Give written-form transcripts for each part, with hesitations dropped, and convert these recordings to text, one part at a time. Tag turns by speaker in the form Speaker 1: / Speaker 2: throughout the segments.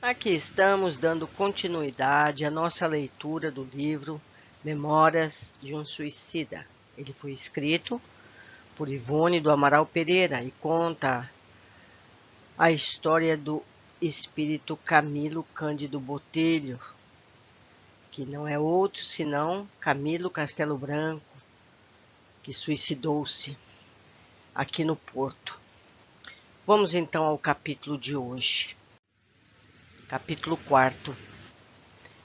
Speaker 1: Aqui estamos dando continuidade à nossa leitura do livro Memórias de um Suicida. Ele foi escrito por Ivone do Amaral Pereira e conta a história do espírito Camilo Cândido Botelho, que não é outro senão Camilo Castelo Branco, que suicidou-se aqui no Porto. Vamos então ao capítulo de hoje. Capítulo 4.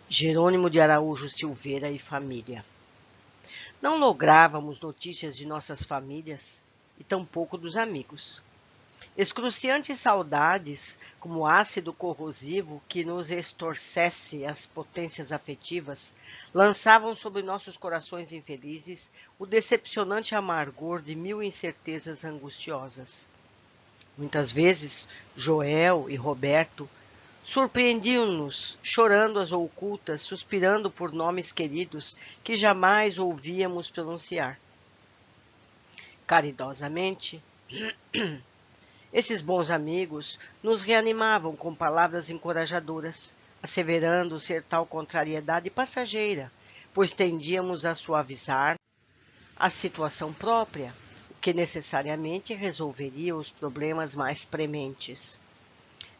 Speaker 1: Jerônimo de Araújo Silveira e família. Não lográvamos notícias de nossas famílias e tampouco dos amigos. Excruciantes saudades, como ácido corrosivo que nos estorcesse as potências afetivas, lançavam sobre nossos corações infelizes o decepcionante amargor de mil incertezas angustiosas. Muitas vezes, Joel e Roberto surpreendiam-nos, chorando às ocultas, suspirando por nomes queridos que jamais ouvíamos pronunciar. Caridosamente, esses bons amigos nos reanimavam com palavras encorajadoras, asseverando ser tal contrariedade passageira, pois tendíamos a suavizar a situação própria, o que necessariamente resolveria os problemas mais prementes.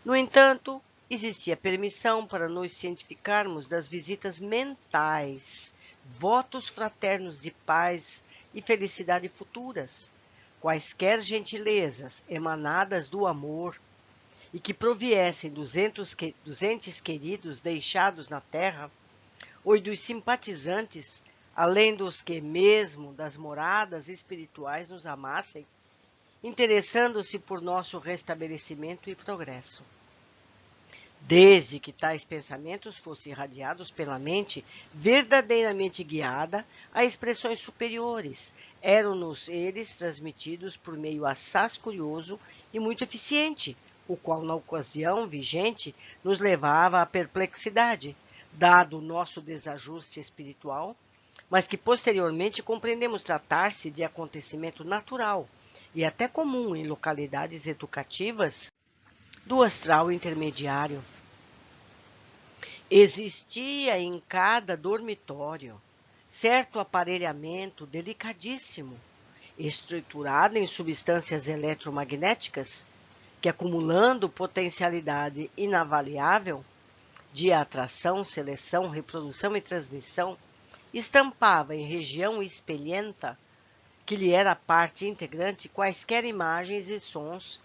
Speaker 1: No entanto, existia permissão para nos cientificarmos das visitas mentais, votos fraternos de paz e felicidade futuras, quaisquer gentilezas emanadas do amor e que proviessem dos entes queridos deixados na terra, ou dos simpatizantes, além dos que mesmo das moradas espirituais nos amassem, interessando-se por nosso restabelecimento e progresso. Desde que tais pensamentos fossem irradiados pela mente verdadeiramente guiada a expressões superiores, eram-nos eles transmitidos por meio assaz curioso e muito eficiente, o qual, na ocasião vigente, nos levava à perplexidade, dado o nosso desajuste espiritual, mas que posteriormente compreendemos tratar-se de acontecimento natural e até comum em localidades educativas do astral intermediário. Existia em cada dormitório certo aparelhamento delicadíssimo, estruturado em substâncias eletromagnéticas, que, acumulando potencialidade inavaliável de atração, seleção, reprodução e transmissão, estampava em região espelhenta, que lhe era parte integrante, quaisquer imagens e sons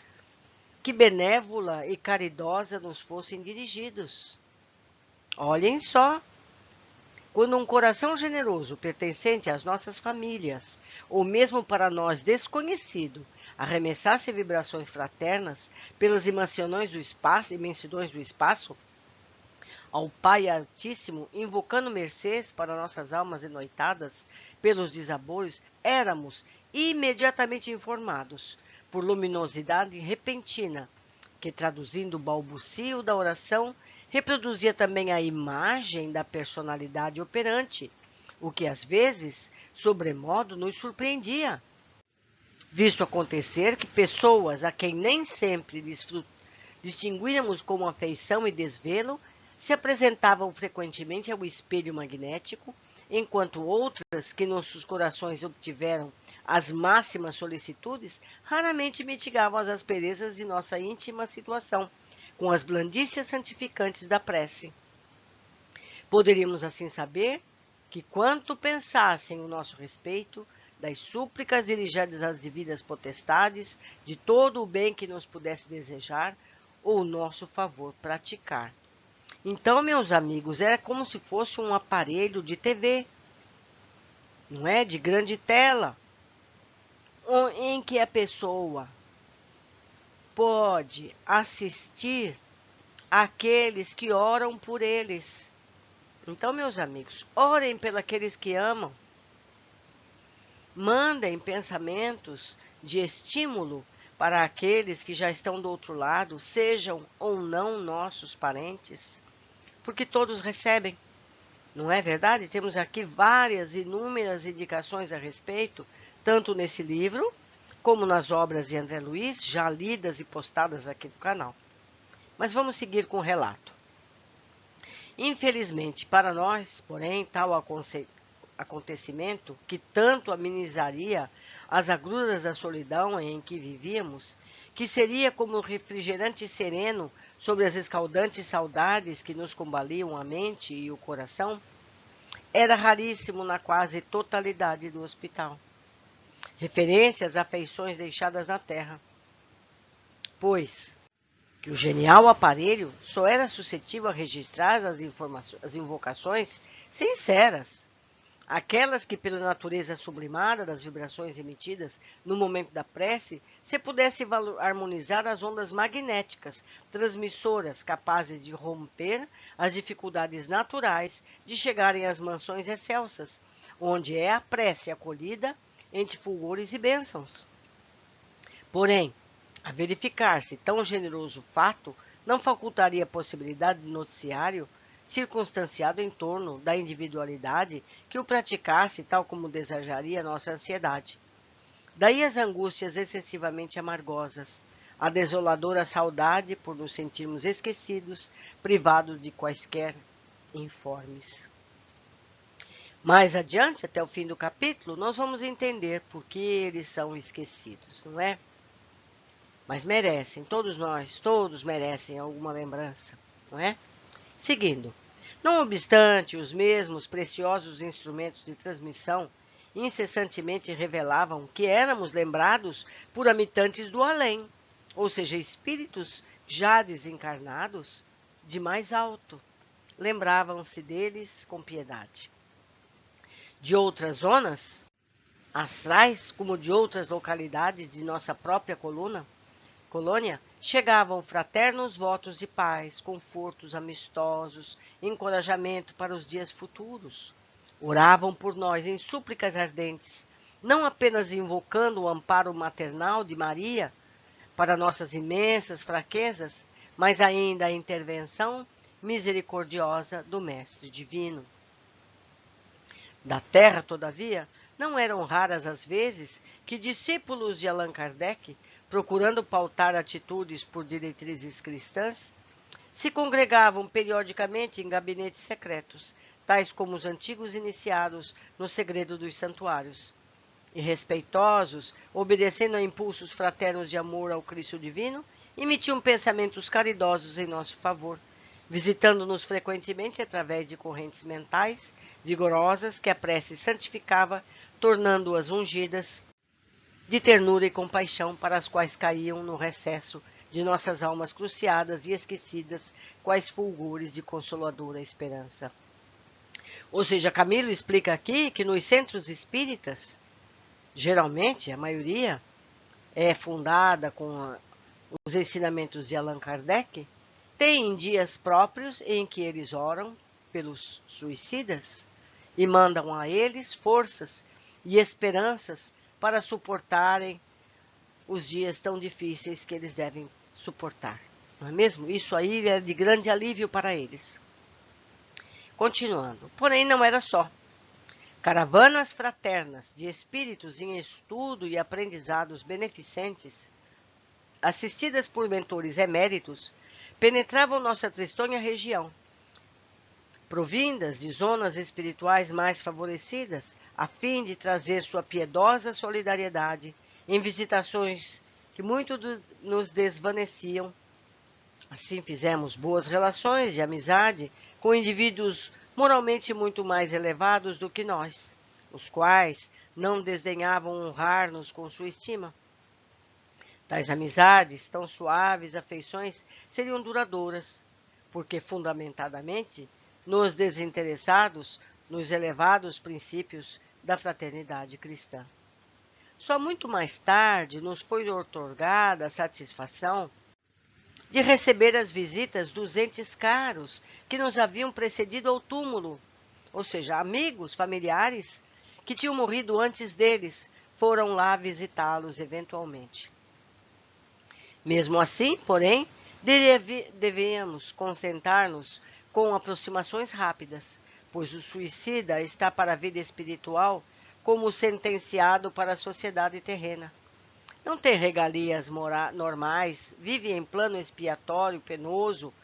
Speaker 1: que benévola e caridosa nos fossem dirigidos. Olhem só, quando um coração generoso pertencente às nossas famílias, ou mesmo para nós desconhecido, arremessasse vibrações fraternas pelas dimensões do espaço, ao Pai Altíssimo, invocando mercês para nossas almas enoitadas pelos desaboros, éramos imediatamente informados por luminosidade repentina, que, traduzindo o balbucio da oração, reproduzia também a imagem da personalidade operante, o que às vezes, sobremodo, nos surpreendia, visto acontecer que pessoas a quem nem sempre distinguíamos como afeição e desvelo se apresentavam frequentemente ao espelho magnético, enquanto outras que nossos corações obtiveram as máximas solicitudes raramente mitigavam as asperezas de nossa íntima situação, com as blandícias santificantes da prece. Poderíamos assim saber que, quanto pensassem o nosso respeito, das súplicas dirigidas às divinas potestades, de todo o bem que nos pudesse desejar, ou o nosso favor praticar. Então, meus amigos, era como se fosse um aparelho de TV, não é? De grande tela, em que a pessoa pode assistir àqueles que oram por eles. Então, meus amigos, orem pelos que amam. Mandem pensamentos de estímulo para aqueles que já estão do outro lado, sejam ou não nossos parentes, porque todos recebem. Não é verdade? Temos aqui inúmeras indicações a respeito, tanto nesse livro, como nas obras de André Luiz, já lidas e postadas aqui no canal. Mas vamos seguir com o relato. Infelizmente para nós, porém, tal acontecimento, que tanto amenizaria as agruras da solidão em que vivíamos, que seria como um refrigerante sereno sobre as escaldantes saudades que nos combaliam a mente e o coração, era raríssimo na quase totalidade do hospital. Referência às afeições deixadas na terra, pois que o genial aparelho só era suscetível a registrar as invocações sinceras, aquelas que, pela natureza sublimada das vibrações emitidas no momento da prece, se pudesse harmonizar as ondas magnéticas transmissoras capazes de romper as dificuldades naturais de chegarem às mansões excelsas, onde é a prece acolhida entre fulgores e bênçãos. Porém, a verificar-se tão generoso fato, não facultaria a possibilidade de noticiário circunstanciado em torno da individualidade que o praticasse tal como desejaria nossa ansiedade. Daí as angústias excessivamente amargosas, a desoladora saudade por nos sentirmos esquecidos, privados de quaisquer informes. Mais adiante, até o fim do capítulo, nós vamos entender por que eles são esquecidos, não é? Mas merecem, todos merecem alguma lembrança, não é? Seguindo, não obstante, os mesmos preciosos instrumentos de transmissão incessantemente revelavam que éramos lembrados por habitantes do além, ou seja, espíritos já desencarnados de mais alto. Lembravam-se deles com piedade. De outras zonas astrais, como de outras localidades de nossa própria colônia, chegavam fraternos votos de paz, confortos amistosos, encorajamento para os dias futuros. Oravam por nós em súplicas ardentes, não apenas invocando o amparo maternal de Maria para nossas imensas fraquezas, mas ainda a intervenção misericordiosa do Mestre Divino. Da terra, todavia, não eram raras as vezes que discípulos de Allan Kardec, procurando pautar atitudes por diretrizes cristãs, se congregavam periodicamente em gabinetes secretos, tais como os antigos iniciados no segredo dos santuários. E respeitosos, obedecendo a impulsos fraternos de amor ao Cristo Divino, emitiam pensamentos caridosos em nosso favor, visitando-nos frequentemente através de correntes mentais vigorosas que a prece santificava, tornando-as ungidas de ternura e compaixão, para as quais caíam no recesso de nossas almas cruciadas e esquecidas, quais fulgores de consoladora esperança. Ou seja, Camilo explica aqui que nos centros espíritas, geralmente, a maioria, é fundada com os ensinamentos de Allan Kardec, tem dias próprios em que eles oram pelos suicidas e mandam a eles forças e esperanças para suportarem os dias tão difíceis que eles devem suportar. Não é mesmo? Isso aí é de grande alívio para eles. Continuando. Porém, não era só. Caravanas fraternas de espíritos em estudo e aprendizados beneficentes, assistidas por mentores eméritos, penetravam nossa tristonha região, provindas de zonas espirituais mais favorecidas, a fim de trazer sua piedosa solidariedade em visitações que muito nos desvaneciam. Assim fizemos boas relações de amizade com indivíduos moralmente muito mais elevados do que nós, os quais não desdenhavam honrar-nos com sua estima. Tais amizades, tão suaves afeições, seriam duradouras, porque fundamentadamente nos desinteressados nos elevados princípios da fraternidade cristã. Só muito mais tarde nos foi outorgada a satisfação de receber as visitas dos entes caros que nos haviam precedido ao túmulo, ou seja, amigos, familiares que tinham morrido antes deles, foram lá visitá-los eventualmente. Mesmo assim, porém, devemos contentar-nos com aproximações rápidas, pois o suicida está para a vida espiritual como sentenciado para a sociedade terrena. Não tem regalias normais, vive em plano expiatório penoso,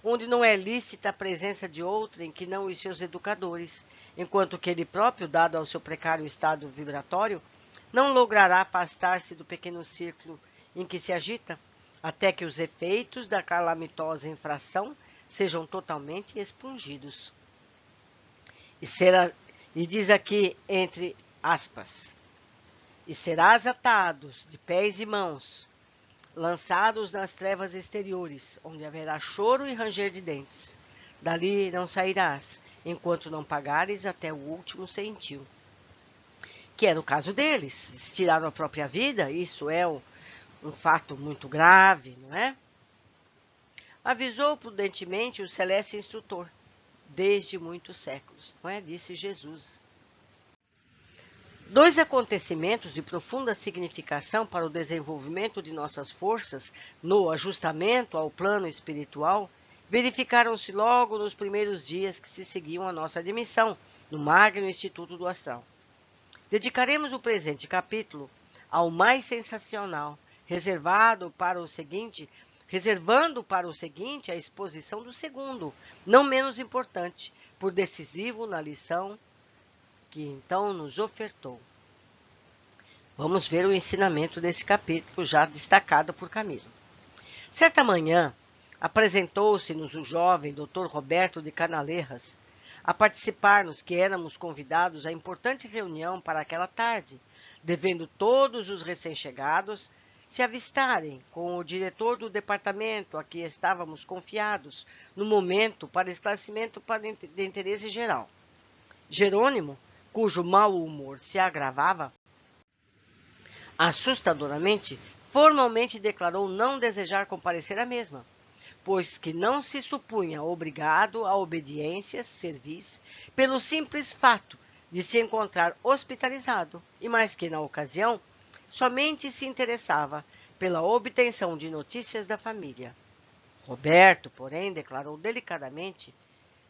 Speaker 1: onde não é lícita a presença de outrem que não os seus educadores, enquanto que ele próprio, dado ao seu precário estado vibratório, não logrará afastar-se do pequeno círculo em que se agita, até que os efeitos da calamitosa infração sejam totalmente expungidos. E diz aqui, entre aspas, e serás atados de pés e mãos, lançados nas trevas exteriores, onde haverá choro e ranger de dentes. Dali não sairás, enquanto não pagares até o último centil. Que é no caso deles, eles tiraram a própria vida, isso é um fato muito grave, não é? Avisou prudentemente o celeste instrutor, desde muitos séculos, não é? Disse Jesus. Dois acontecimentos de profunda significação para o desenvolvimento de nossas forças no ajustamento ao plano espiritual verificaram-se logo nos primeiros dias que se seguiam a nossa admissão no Magno Instituto do Astral. Dedicaremos o presente capítulo ao mais sensacional, reservando para o seguinte a exposição do segundo, não menos importante, por decisivo na lição que então nos ofertou. Vamos ver o ensinamento desse capítulo, já destacado por Camilo. Certa manhã, apresentou-se-nos o jovem Dr. Roberto de Canaleiras a participar-nos que éramos convidados à importante reunião para aquela tarde, devendo todos os recém-chegados se avistarem com o diretor do departamento a que estávamos confiados, no momento para esclarecimento de interesse geral. Jerônimo, cujo mau humor se agravava assustadoramente, formalmente declarou não desejar comparecer à mesma, pois que não se supunha obrigado à obediência serviço pelo simples fato de se encontrar hospitalizado, e mais que na ocasião, somente se interessava pela obtenção de notícias da família. Roberto, porém, declarou delicadamente,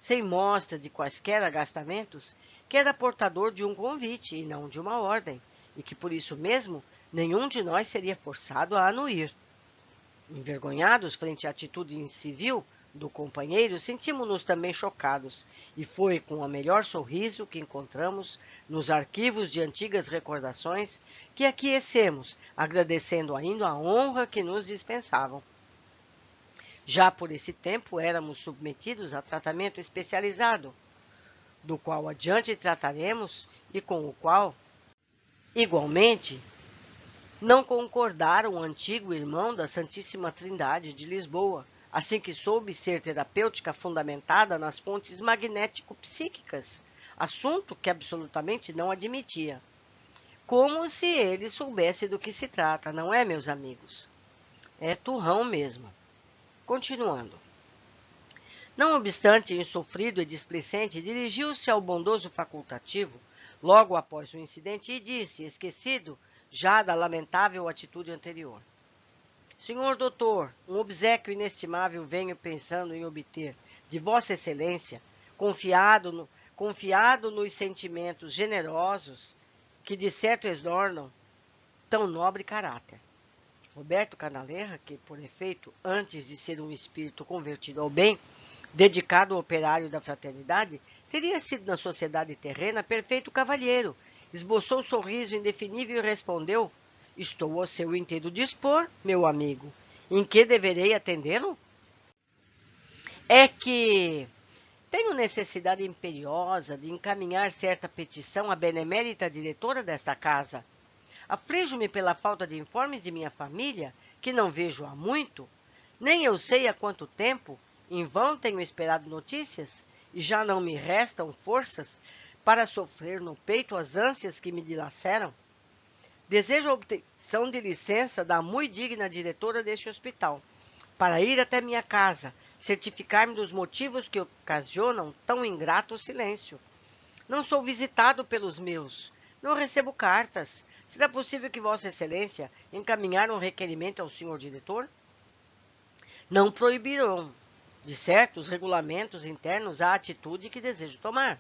Speaker 1: sem mostra de quaisquer agastamentos, que era portador de um convite e não de uma ordem, e que por isso mesmo nenhum de nós seria forçado a anuir. Envergonhados frente à atitude incivil do companheiro, sentimos-nos também chocados, e foi com o melhor sorriso que encontramos nos arquivos de antigas recordações que aquecemos, agradecendo ainda a honra que nos dispensavam. Já por esse tempo éramos submetidos a tratamento especializado, do qual adiante trataremos e com o qual, igualmente, não concordara o antigo irmão da Santíssima Trindade de Lisboa, assim que soube ser terapêutica fundamentada nas fontes magnético-psíquicas, assunto que absolutamente não admitia. Como se ele soubesse do que se trata, não é, meus amigos? É turrão mesmo. Continuando. Não obstante insofrido e displicente, dirigiu-se ao bondoso facultativo, logo após o incidente, e disse, esquecido já da lamentável atitude anterior. Senhor doutor, um obséquio inestimável venho pensando em obter de Vossa Excelência, confiado nos sentimentos generosos que de certo exornam tão nobre caráter. Roberto Canaleira, que, por efeito, antes de ser um espírito convertido ao bem, dedicado ao operário da fraternidade, teria sido na sociedade terrena perfeito cavalheiro, esboçou um sorriso indefinível e respondeu, estou ao seu inteiro dispor, meu amigo. Em que deverei atendê-lo? É que tenho necessidade imperiosa de encaminhar certa petição à benemérita diretora desta casa. Aflijo-me pela falta de informes de minha família, que não vejo há muito, nem eu sei há quanto tempo, em vão tenho esperado notícias, e já não me restam forças para sofrer no peito as ânsias que me dilaceram. Desejo a obtenção de licença da muito digna diretora deste hospital, para ir até minha casa, certificar-me dos motivos que ocasionam tão ingrato silêncio. Não sou visitado pelos meus, não recebo cartas. Será possível que Vossa Excelência encaminhar um requerimento ao senhor diretor? Não proibirão, de certo, os regulamentos internos a atitude que desejo tomar.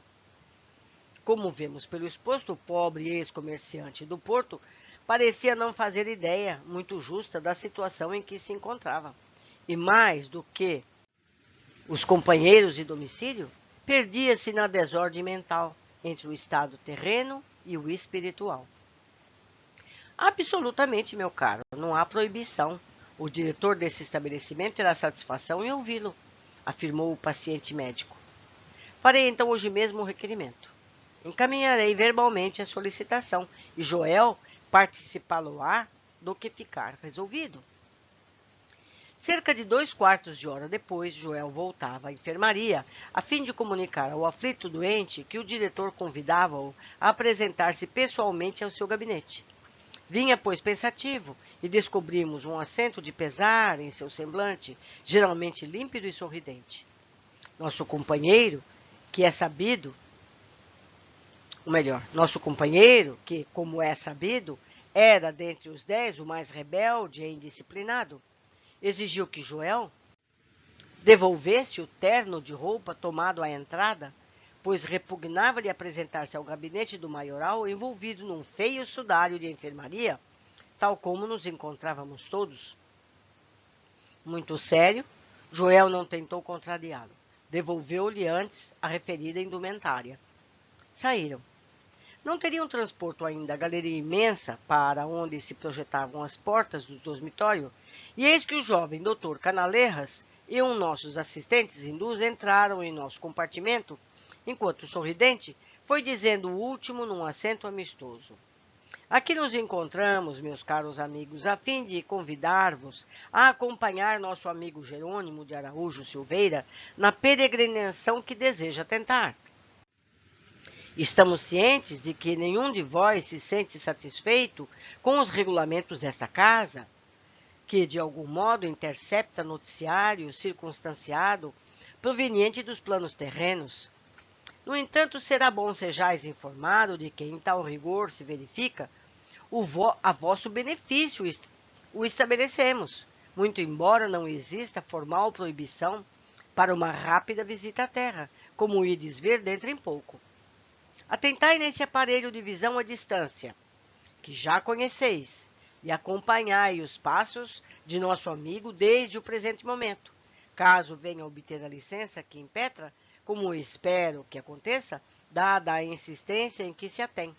Speaker 1: Como vemos pelo exposto, o pobre ex-comerciante do Porto parecia não fazer ideia muito justa da situação em que se encontrava. E mais do que Os companheiros de domicílio perdia-se na desordem mental entre o estado terreno e o espiritual. Absolutamente, meu caro, não há proibição. O diretor desse estabelecimento terá satisfação em ouvi-lo, afirmou o paciente médico. Farei então hoje mesmo o requerimento. Encaminharei verbalmente a solicitação e Joel participá-lo-á do que ficar resolvido. Cerca de 2/4 de hora depois, Joel voltava à enfermaria a fim de comunicar ao aflito doente que o diretor convidava-o a apresentar-se pessoalmente ao seu gabinete. Vinha, pois, pensativo, e descobrimos um acento de pesar em seu semblante, geralmente límpido e sorridente. Nosso companheiro, que é sabido, nosso companheiro, que, como é sabido, era dentre os 10 o mais rebelde e indisciplinado, exigiu que Joel devolvesse o terno de roupa tomado à entrada, pois repugnava-lhe apresentar-se ao gabinete do maioral envolvido num feio sudário de enfermaria, tal como nos encontrávamos todos. Muito sério, Joel não tentou contrariá-lo. Devolveu-lhe antes a referida indumentária. Saíram. Não teriam transporto ainda a galeria imensa para onde se projetavam as portas do dormitório, e eis que o jovem doutor Canalerras e nossos assistentes hindus entraram em nosso compartimento, enquanto o sorridente foi dizendo o último num acento amistoso. Aqui nos encontramos, meus caros amigos, a fim de convidar-vos a acompanhar nosso amigo Jerônimo de Araújo Silveira na peregrinação que deseja tentar. Estamos cientes de que nenhum de vós se sente satisfeito com os regulamentos desta casa, que de algum modo intercepta noticiário circunstanciado proveniente dos planos terrenos. No entanto, será bom sejais informado de que em tal rigor se verifica a vosso benefício o estabelecemos, muito embora não exista formal proibição para uma rápida visita à Terra, como ides ver dentro em pouco. Atentai nesse aparelho de visão à distância, que já conheceis, e acompanhai os passos de nosso amigo desde o presente momento. Caso venha obter a licença que impetra, como espero que aconteça, dada a insistência em que se atém.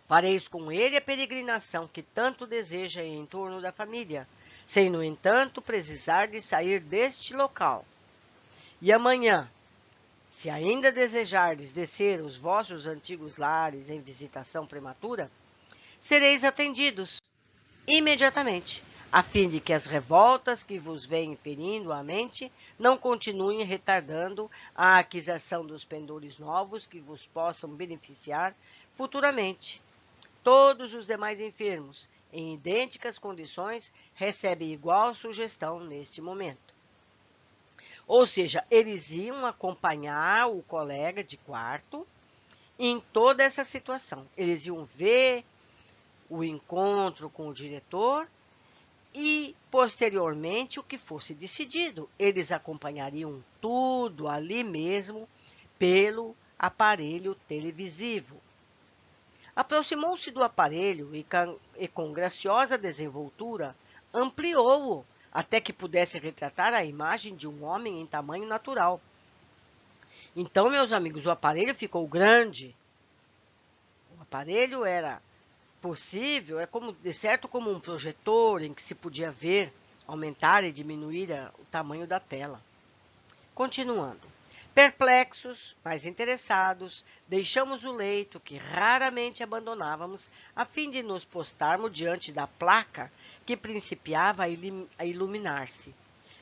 Speaker 1: Fareis com ele a peregrinação que tanto deseja em torno da família, sem, no entanto, precisar de sair deste local. E amanhã, se ainda desejardes descer os vossos antigos lares em visitação prematura, sereis atendidos imediatamente, a fim de que as revoltas que vos vêm ferindo a mente não continuem retardando a aquisição dos pendores novos que vos possam beneficiar futuramente. Todos os demais enfermos, em idênticas condições, recebem igual sugestão neste momento. Ou seja, eles iam acompanhar o colega de quarto em toda essa situação. Eles iam ver o encontro com o diretor e, posteriormente, o que fosse decidido. Eles acompanhariam tudo ali mesmo pelo aparelho televisivo. Aproximou-se do aparelho e, com graciosa desenvoltura, ampliou-o até que pudesse retratar a imagem de um homem em tamanho natural. Então, meus amigos, o aparelho ficou grande. O aparelho era possível, de certo como um projetor em que se podia ver, aumentar e diminuir o tamanho da tela. Continuando. Perplexos, mas interessados, deixamos o leito que raramente abandonávamos a fim de nos postarmos diante da placa que principiava a iluminar-se.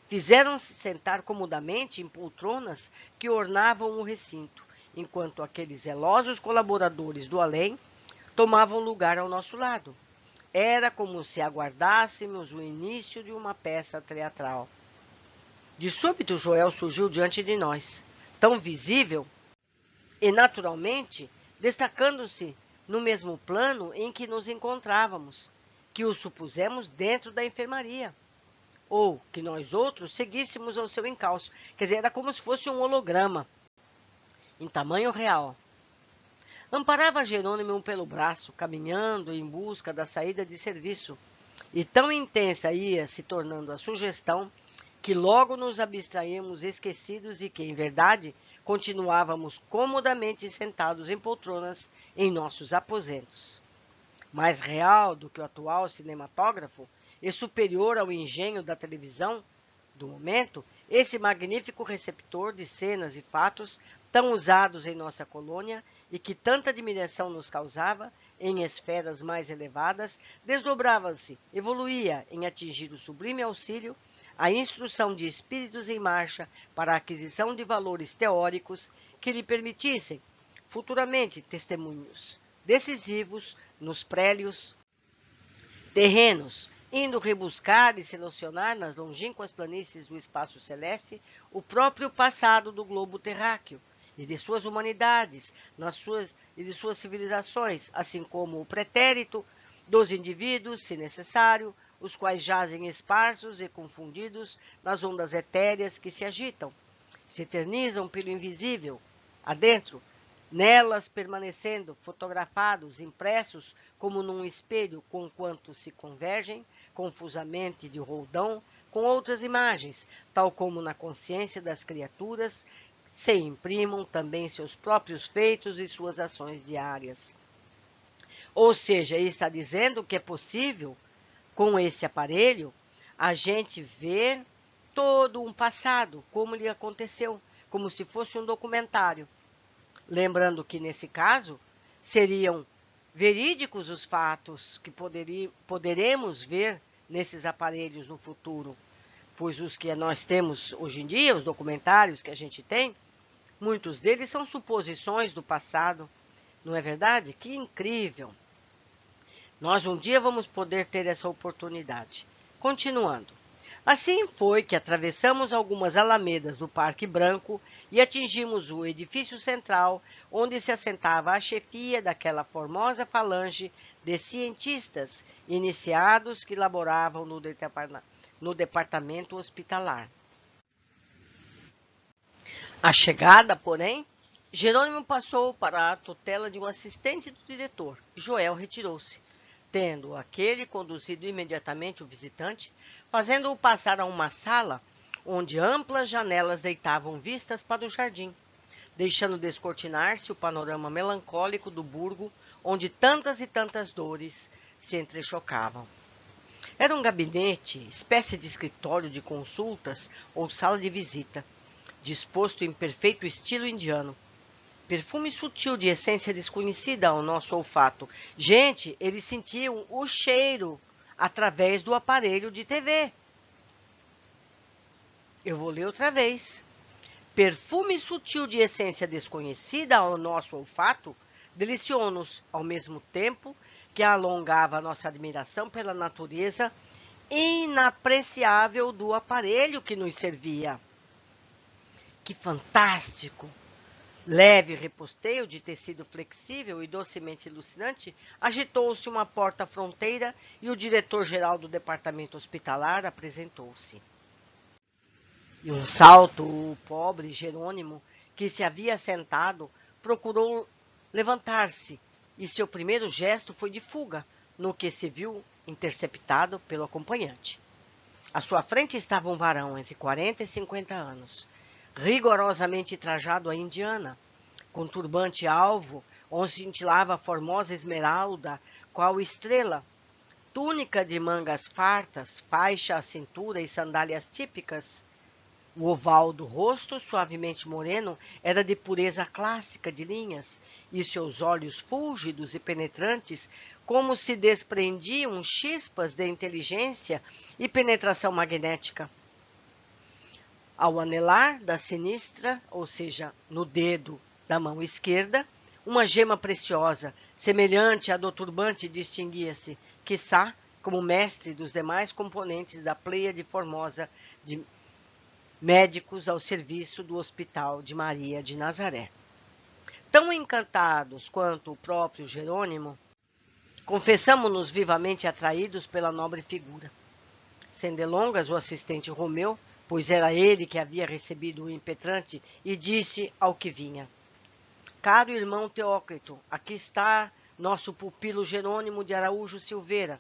Speaker 1: Fizeram-se sentar comodamente em poltronas que ornavam o recinto, enquanto aqueles zelosos colaboradores do além tomavam lugar ao nosso lado. Era como se aguardássemos o início de uma peça teatral. De súbito, Joel surgiu diante de nós, tão visível e naturalmente destacando-se no mesmo plano em que nos encontrávamos, que o supusemos dentro da enfermaria, ou que nós outros seguíssemos ao seu encalço. Quer dizer, era como se fosse um holograma, em tamanho real. Amparava Jerônimo pelo braço, caminhando em busca da saída de serviço, e tão intensa ia se tornando a sugestão que logo nos abstraímos esquecidos e que, em verdade, continuávamos comodamente sentados em poltronas em nossos aposentos. Mais real do que o atual cinematógrafo e superior ao engenho da televisão do momento, esse magnífico receptor de cenas e fatos tão usados em nossa colônia e que tanta admiração nos causava em esferas mais elevadas, desdobrava-se, evoluía em atingir o sublime auxílio, a instrução de espíritos em marcha para a aquisição de valores teóricos que lhe permitissem, futuramente, testemunhos decisivos nos prélios terrenos, indo rebuscar e selecionar nas longínquas planícies do espaço celeste o próprio passado do globo terráqueo e de suas humanidades, e de suas civilizações, assim como o pretérito dos indivíduos, se necessário, os quais jazem esparsos e confundidos nas ondas etéreas que se agitam, se eternizam pelo invisível, adentro, nelas permanecendo fotografados, impressos como num espelho, conquanto se convergem confusamente de roldão com outras imagens, tal como na consciência das criaturas se imprimam também seus próprios feitos e suas ações diárias. Ou seja, ele está dizendo que é possível, com esse aparelho, a gente ver todo um passado, como lhe aconteceu, como se fosse um documentário. Lembrando que, nesse caso, seriam verídicos os fatos que poderemos ver nesses aparelhos no futuro, pois os que nós temos hoje em dia, os documentários que a gente tem, muitos deles são suposições do passado, não é verdade? Que incrível! Nós um dia vamos poder ter essa oportunidade. Continuando. Assim foi que atravessamos algumas alamedas do Parque Branco e atingimos o edifício central, onde se assentava a chefia daquela formosa falange de cientistas iniciados que laboravam no departamento hospitalar. À chegada, porém, Jerônimo passou para a tutela de um assistente do diretor. Joel retirou-se, tendo aquele conduzido imediatamente o visitante, fazendo-o passar a uma sala onde amplas janelas deitavam vistas para o jardim, deixando descortinar-se o panorama melancólico do burgo, onde tantas e tantas dores se entrechocavam. Era um gabinete, espécie de escritório de consultas ou sala de visita, disposto em perfeito estilo indiano. Perfume sutil de essência desconhecida ao nosso olfato. Gente, eles sentiam o cheiro através do aparelho de TV. Eu vou ler outra vez. Perfume sutil de essência desconhecida ao nosso olfato deliciou-nos, ao mesmo tempo que alongava a nossa admiração pela natureza inapreciável do aparelho que nos servia. Que fantástico! Leve reposteio de tecido flexível e docemente alucinante, agitou-se uma porta-fronteira e o diretor-geral do departamento hospitalar apresentou-se. De um salto, o pobre Jerônimo, que se havia sentado, procurou levantar-se, e seu primeiro gesto foi de fuga, no que se viu interceptado pelo acompanhante. À sua frente estava um varão entre 40 e 50 anos, rigorosamente trajado à indiana, com turbante alvo, onde cintilava a formosa esmeralda, qual estrela, túnica de mangas fartas, faixa à cintura e sandálias típicas. O oval do rosto, suavemente moreno, era de pureza clássica de linhas, e seus olhos fúlgidos e penetrantes, como se desprendiam chispas de inteligência e penetração magnética. Ao anelar da sinistra, ou seja, no dedo da mão esquerda, uma gema preciosa, semelhante à do turbante, distinguia-se, quiçá, como mestre dos demais componentes da pleiade formosa de médicos ao serviço do Hospital de Maria de Nazaré. Tão encantados quanto o próprio Jerônimo, confessamo-nos vivamente atraídos pela nobre figura. Sem delongas, o assistente Romeu, pois era ele que havia recebido o impetrante, e disse ao que vinha: Caro irmão Teócrito, aqui está nosso pupilo Jerônimo de Araújo Silveira,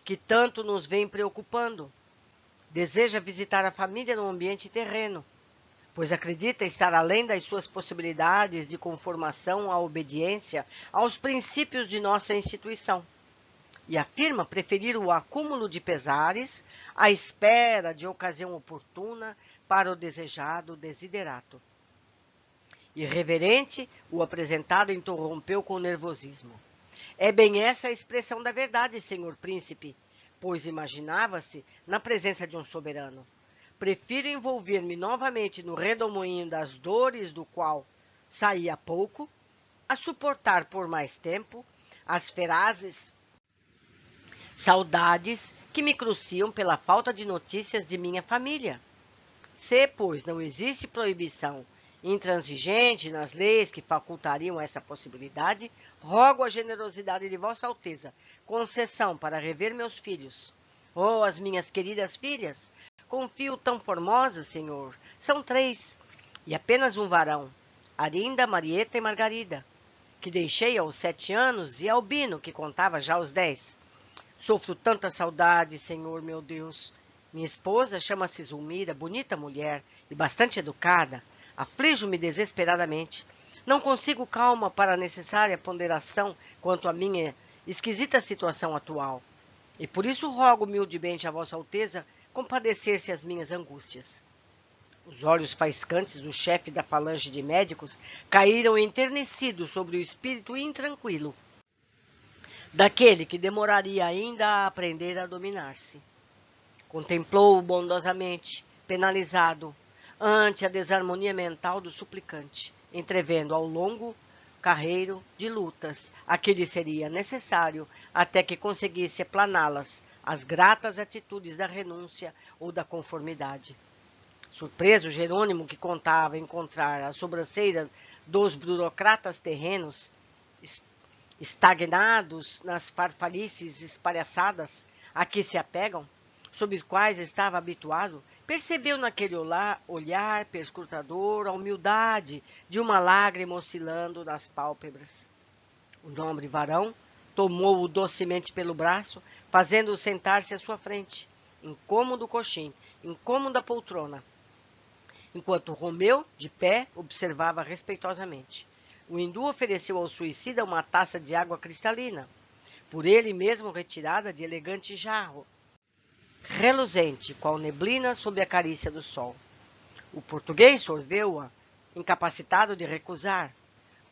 Speaker 1: que tanto nos vem preocupando. deseja visitar a família no ambiente terreno, pois acredita estar além das suas possibilidades de conformação à obediência aos princípios de nossa instituição, e afirma preferir o acúmulo de pesares à espera de ocasião oportuna para o desejado desiderato. Irreverente, o apresentado interrompeu com nervosismo. É bem essa a expressão da verdade, senhor príncipe, pois imaginava-se na presença de um soberano. Prefiro envolver-me novamente no redemoinho das dores do qual saí há pouco, a suportar por mais tempo as ferazes saudades que me cruciam pela falta de notícias de minha família. Se, pois, não existe proibição intransigente nas leis que facultariam essa possibilidade, rogo a generosidade de Vossa Alteza, concessão para rever meus filhos. Oh, as minhas queridas filhas, confio tão formosas, senhor. São 3, e apenas um varão, Arinda, Marieta e Margarida, que deixei aos 7 anos, e Albino, que contava já aos 10. Sofro tanta saudade, senhor meu Deus. Minha esposa chama-se Zulmira, bonita mulher e bastante educada. Aflijo-me desesperadamente. Não consigo calma para a necessária ponderação quanto à minha esquisita situação atual. E por isso rogo humildemente a Vossa Alteza compadecer-se às minhas angústias. Os olhos faiscantes do chefe da falange de médicos caíram enternecidos sobre o espírito intranquilo daquele que demoraria ainda a aprender a dominar-se. Contemplou-o bondosamente, penalizado, ante a desarmonia mental do suplicante, entrevendo ao longo carreiro de lutas a que lhe seria necessário até que conseguisse aplaná-las as gratas atitudes da renúncia ou da conformidade. Surpreso, Jerônimo, que contava encontrar a sobrancelha dos burocratas terrenos estagnados nas farfalices espalhaçadas a que se apegam, sob os quais estava habituado, percebeu naquele olhar perscrutador a humildade de uma lágrima oscilando nas pálpebras. O nobre varão tomou-o docemente pelo braço, fazendo-o sentar-se à sua frente, incômodo coxim, incômoda poltrona, enquanto Romeu, de pé, observava respeitosamente. O hindu ofereceu ao suicida uma taça de água cristalina, por ele mesmo retirada de elegante jarro, reluzente, qual neblina sob a carícia do sol. O português sorveu-a, incapacitado de recusar,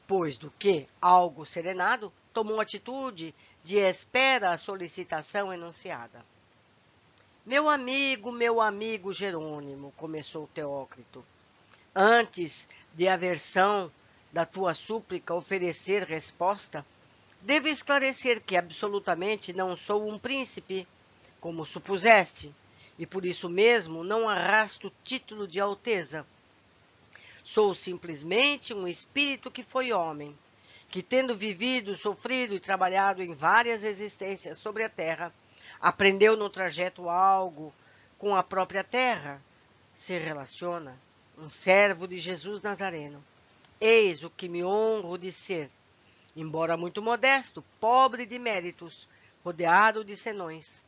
Speaker 1: pois do que, algo serenado, tomou atitude de espera à solicitação enunciada. Meu amigo Jerônimo, começou Teócrito, antes de aversão da tua súplica oferecer resposta, devo esclarecer que absolutamente não sou um príncipe, como supuseste, e por isso mesmo não arrasto o título de alteza. Sou simplesmente um espírito que foi homem, que tendo vivido, sofrido e trabalhado em várias existências sobre a terra, aprendeu no trajeto algo com a própria terra, se relaciona, um servo de Jesus Nazareno. Eis o que me honro de ser, embora muito modesto, pobre de méritos, rodeado de senões.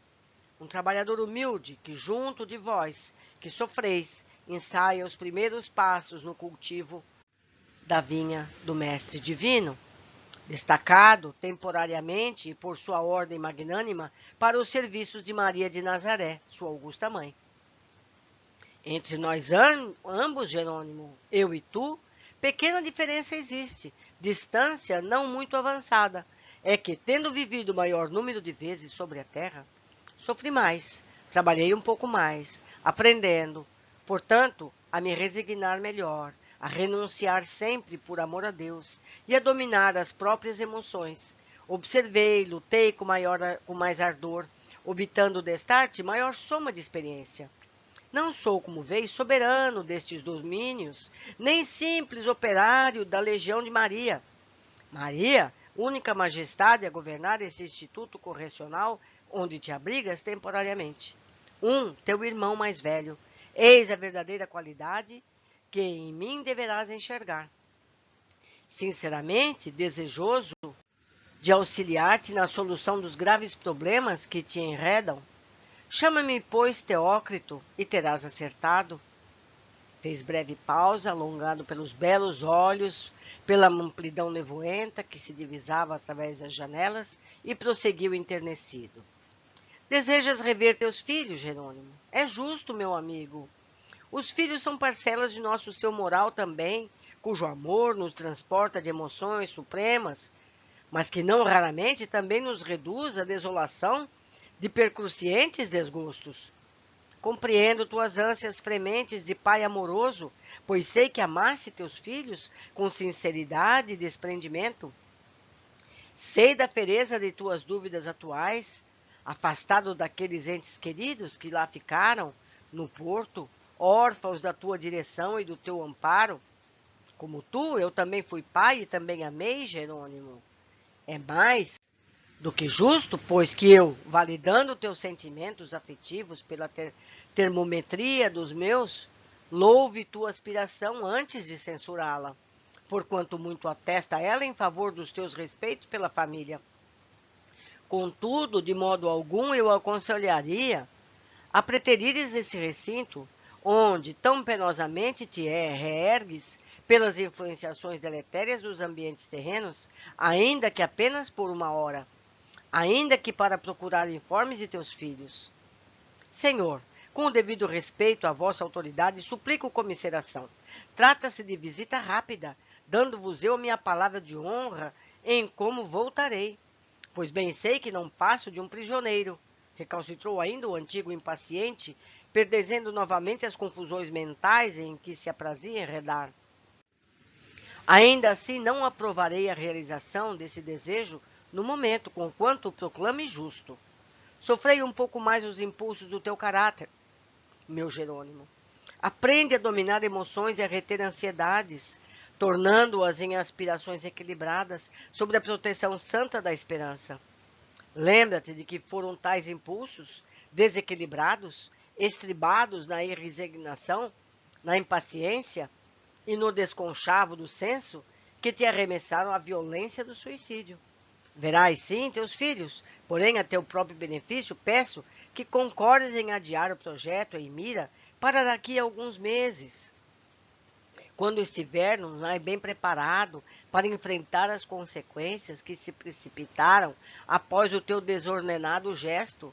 Speaker 1: Um trabalhador humilde que, junto de vós, que sofreis, ensaia os primeiros passos no cultivo da vinha do Mestre Divino, destacado temporariamente e por sua ordem magnânima para os serviços de Maria de Nazaré, sua augusta mãe. Entre nós ambos, Jerônimo, eu e tu, pequena diferença existe, distância não muito avançada. É que, tendo vivido o maior número de vezes sobre a terra, sofri mais, trabalhei um pouco mais, aprendendo, portanto, a me resignar melhor, a renunciar sempre por amor a Deus e a dominar as próprias emoções. Observei, lutei com mais ardor, obtendo destarte maior soma de experiência. Não sou, como veis, soberano destes domínios, nem simples operário da Legião de Maria. Maria, única majestade a governar esse instituto correcional onde te abrigas temporariamente. Teu irmão mais velho. Eis a verdadeira qualidade que em mim deverás enxergar. Sinceramente, desejoso de auxiliar-te na solução dos graves problemas que te enredam, Chama-me, pois, Teócrito, e terás acertado. Fez breve pausa, alongado pelos belos olhos, pela amplidão nevoenta que se divisava através das janelas, e prosseguiu enternecido. Desejas rever teus filhos, Jerônimo? É justo, meu amigo. Os filhos são parcelas de nosso ser moral também, cujo amor nos transporta de emoções supremas, mas que não raramente também nos reduz à desolação de percrucientes desgostos. Compreendo tuas ânsias frementes de pai amoroso, pois sei que amaste teus filhos com sinceridade e desprendimento. Sei da fereza de tuas dúvidas atuais, afastado daqueles entes queridos que lá ficaram, no porto, órfãos da tua direção e do teu amparo. Como tu, eu também fui pai e também amei, Jerônimo. É mais do que justo, pois que eu, validando teus sentimentos afetivos pela termometria dos meus, louve tua aspiração antes de censurá-la, porquanto muito atesta ela em favor dos teus respeitos pela família. Contudo, de modo algum eu aconselharia a preterires esse recinto, onde tão penosamente te reergues pelas influenciações deletérias dos ambientes terrenos, ainda que apenas por uma hora, ainda que para procurar informes de teus filhos. Senhor, com o devido respeito à vossa autoridade, suplico comisseração. Trata-se de visita rápida, dando-vos eu minha palavra de honra em como voltarei, pois bem sei que não passo de um prisioneiro, recalcitrou ainda o antigo impaciente, perdendo novamente as confusões mentais em que se aprazia enredar. Ainda assim não aprovarei a realização desse desejo no momento, conquanto o proclame justo. Sofrei um pouco mais os impulsos do teu caráter, meu Jerônimo. Aprende a dominar emoções e a reter ansiedades, tornando-as em aspirações equilibradas sob a proteção santa da esperança. Lembra-te de que foram tais impulsos, desequilibrados, estribados na irresignação, na impaciência e no desconchavo do senso, que te arremessaram à violência do suicídio. Verás sim teus filhos, porém a teu próprio benefício peço que concordes em adiar o projeto em mira para daqui a alguns meses, quando estivermos bem preparado para enfrentar as consequências que se precipitaram após o teu desordenado gesto.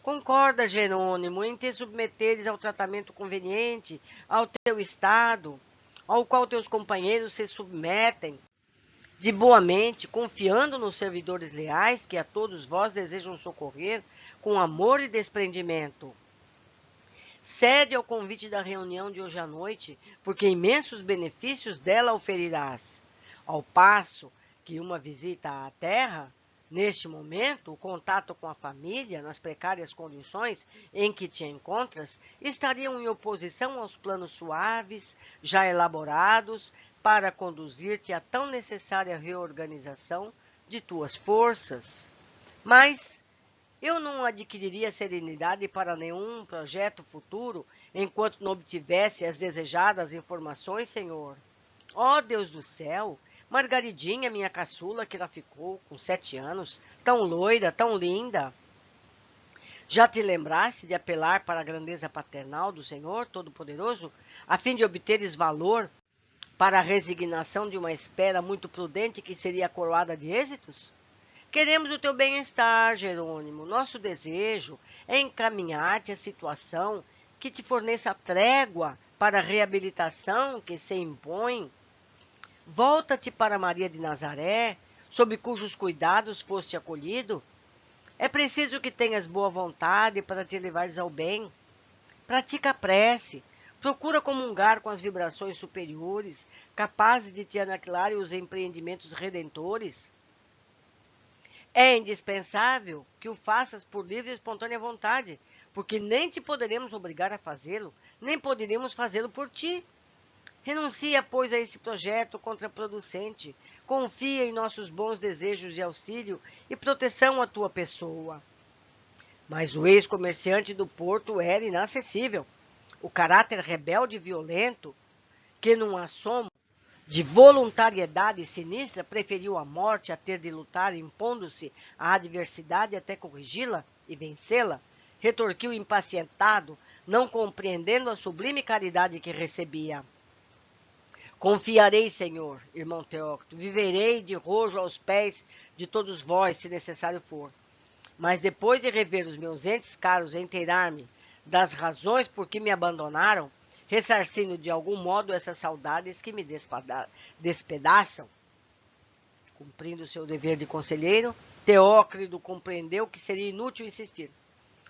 Speaker 1: Concorda, Jerônimo, em te submeteres ao tratamento conveniente ao teu estado, ao qual teus companheiros se submetem, de boa mente, confiando nos servidores leais que a todos vós desejam socorrer com amor e desprendimento. Cede ao convite da reunião de hoje à noite, porque imensos benefícios dela oferirás. Ao passo que uma visita à terra, neste momento, o contato com a família, nas precárias condições em que te encontras, estariam em oposição aos planos suaves, já elaborados, para conduzir-te à tão necessária reorganização de tuas forças. Mas eu não adquiriria serenidade para nenhum projeto futuro enquanto não obtivesse as desejadas informações, Senhor. Ó Deus do céu, Margaridinha, minha caçula, que lá ficou com 7 anos, tão loira, tão linda. Já te lembraste de apelar para a grandeza paternal do Senhor Todo-Poderoso, a fim de obteres valor para a resignação de uma espera muito prudente que seria coroada de êxitos? Queremos o teu bem-estar, Jerônimo. Nosso desejo é encaminhar-te a situação que te forneça trégua para a reabilitação que se impõe. Volta-te para Maria de Nazaré, sob cujos cuidados foste acolhido. É preciso que tenhas boa vontade para te levares ao bem. Pratica a prece. Procura comungar com as vibrações superiores, capazes de te aniquilar os empreendimentos redentores. É indispensável que o faças por livre e espontânea vontade, porque nem te poderemos obrigar a fazê-lo, nem poderemos fazê-lo por ti. Renuncia, pois, a esse projeto contraproducente. Confia em nossos bons desejos de auxílio e proteção à tua pessoa. Mas o ex-comerciante do porto era inacessível. O caráter rebelde e violento, que num assomo de voluntariedade sinistra preferiu a morte a ter de lutar impondo-se à adversidade até corrigi-la e vencê-la, retorquiu impacientado, não compreendendo a sublime caridade que recebia. Confiarei, Senhor, irmão Teócrito, viverei de rojo aos pés de todos vós, se necessário for. Mas depois de rever os meus entes caros e inteirar-me das razões por que me abandonaram, ressarcindo de algum modo essas saudades que me despedaçam, cumprindo seu dever de conselheiro, Teócrito compreendeu que seria inútil insistir.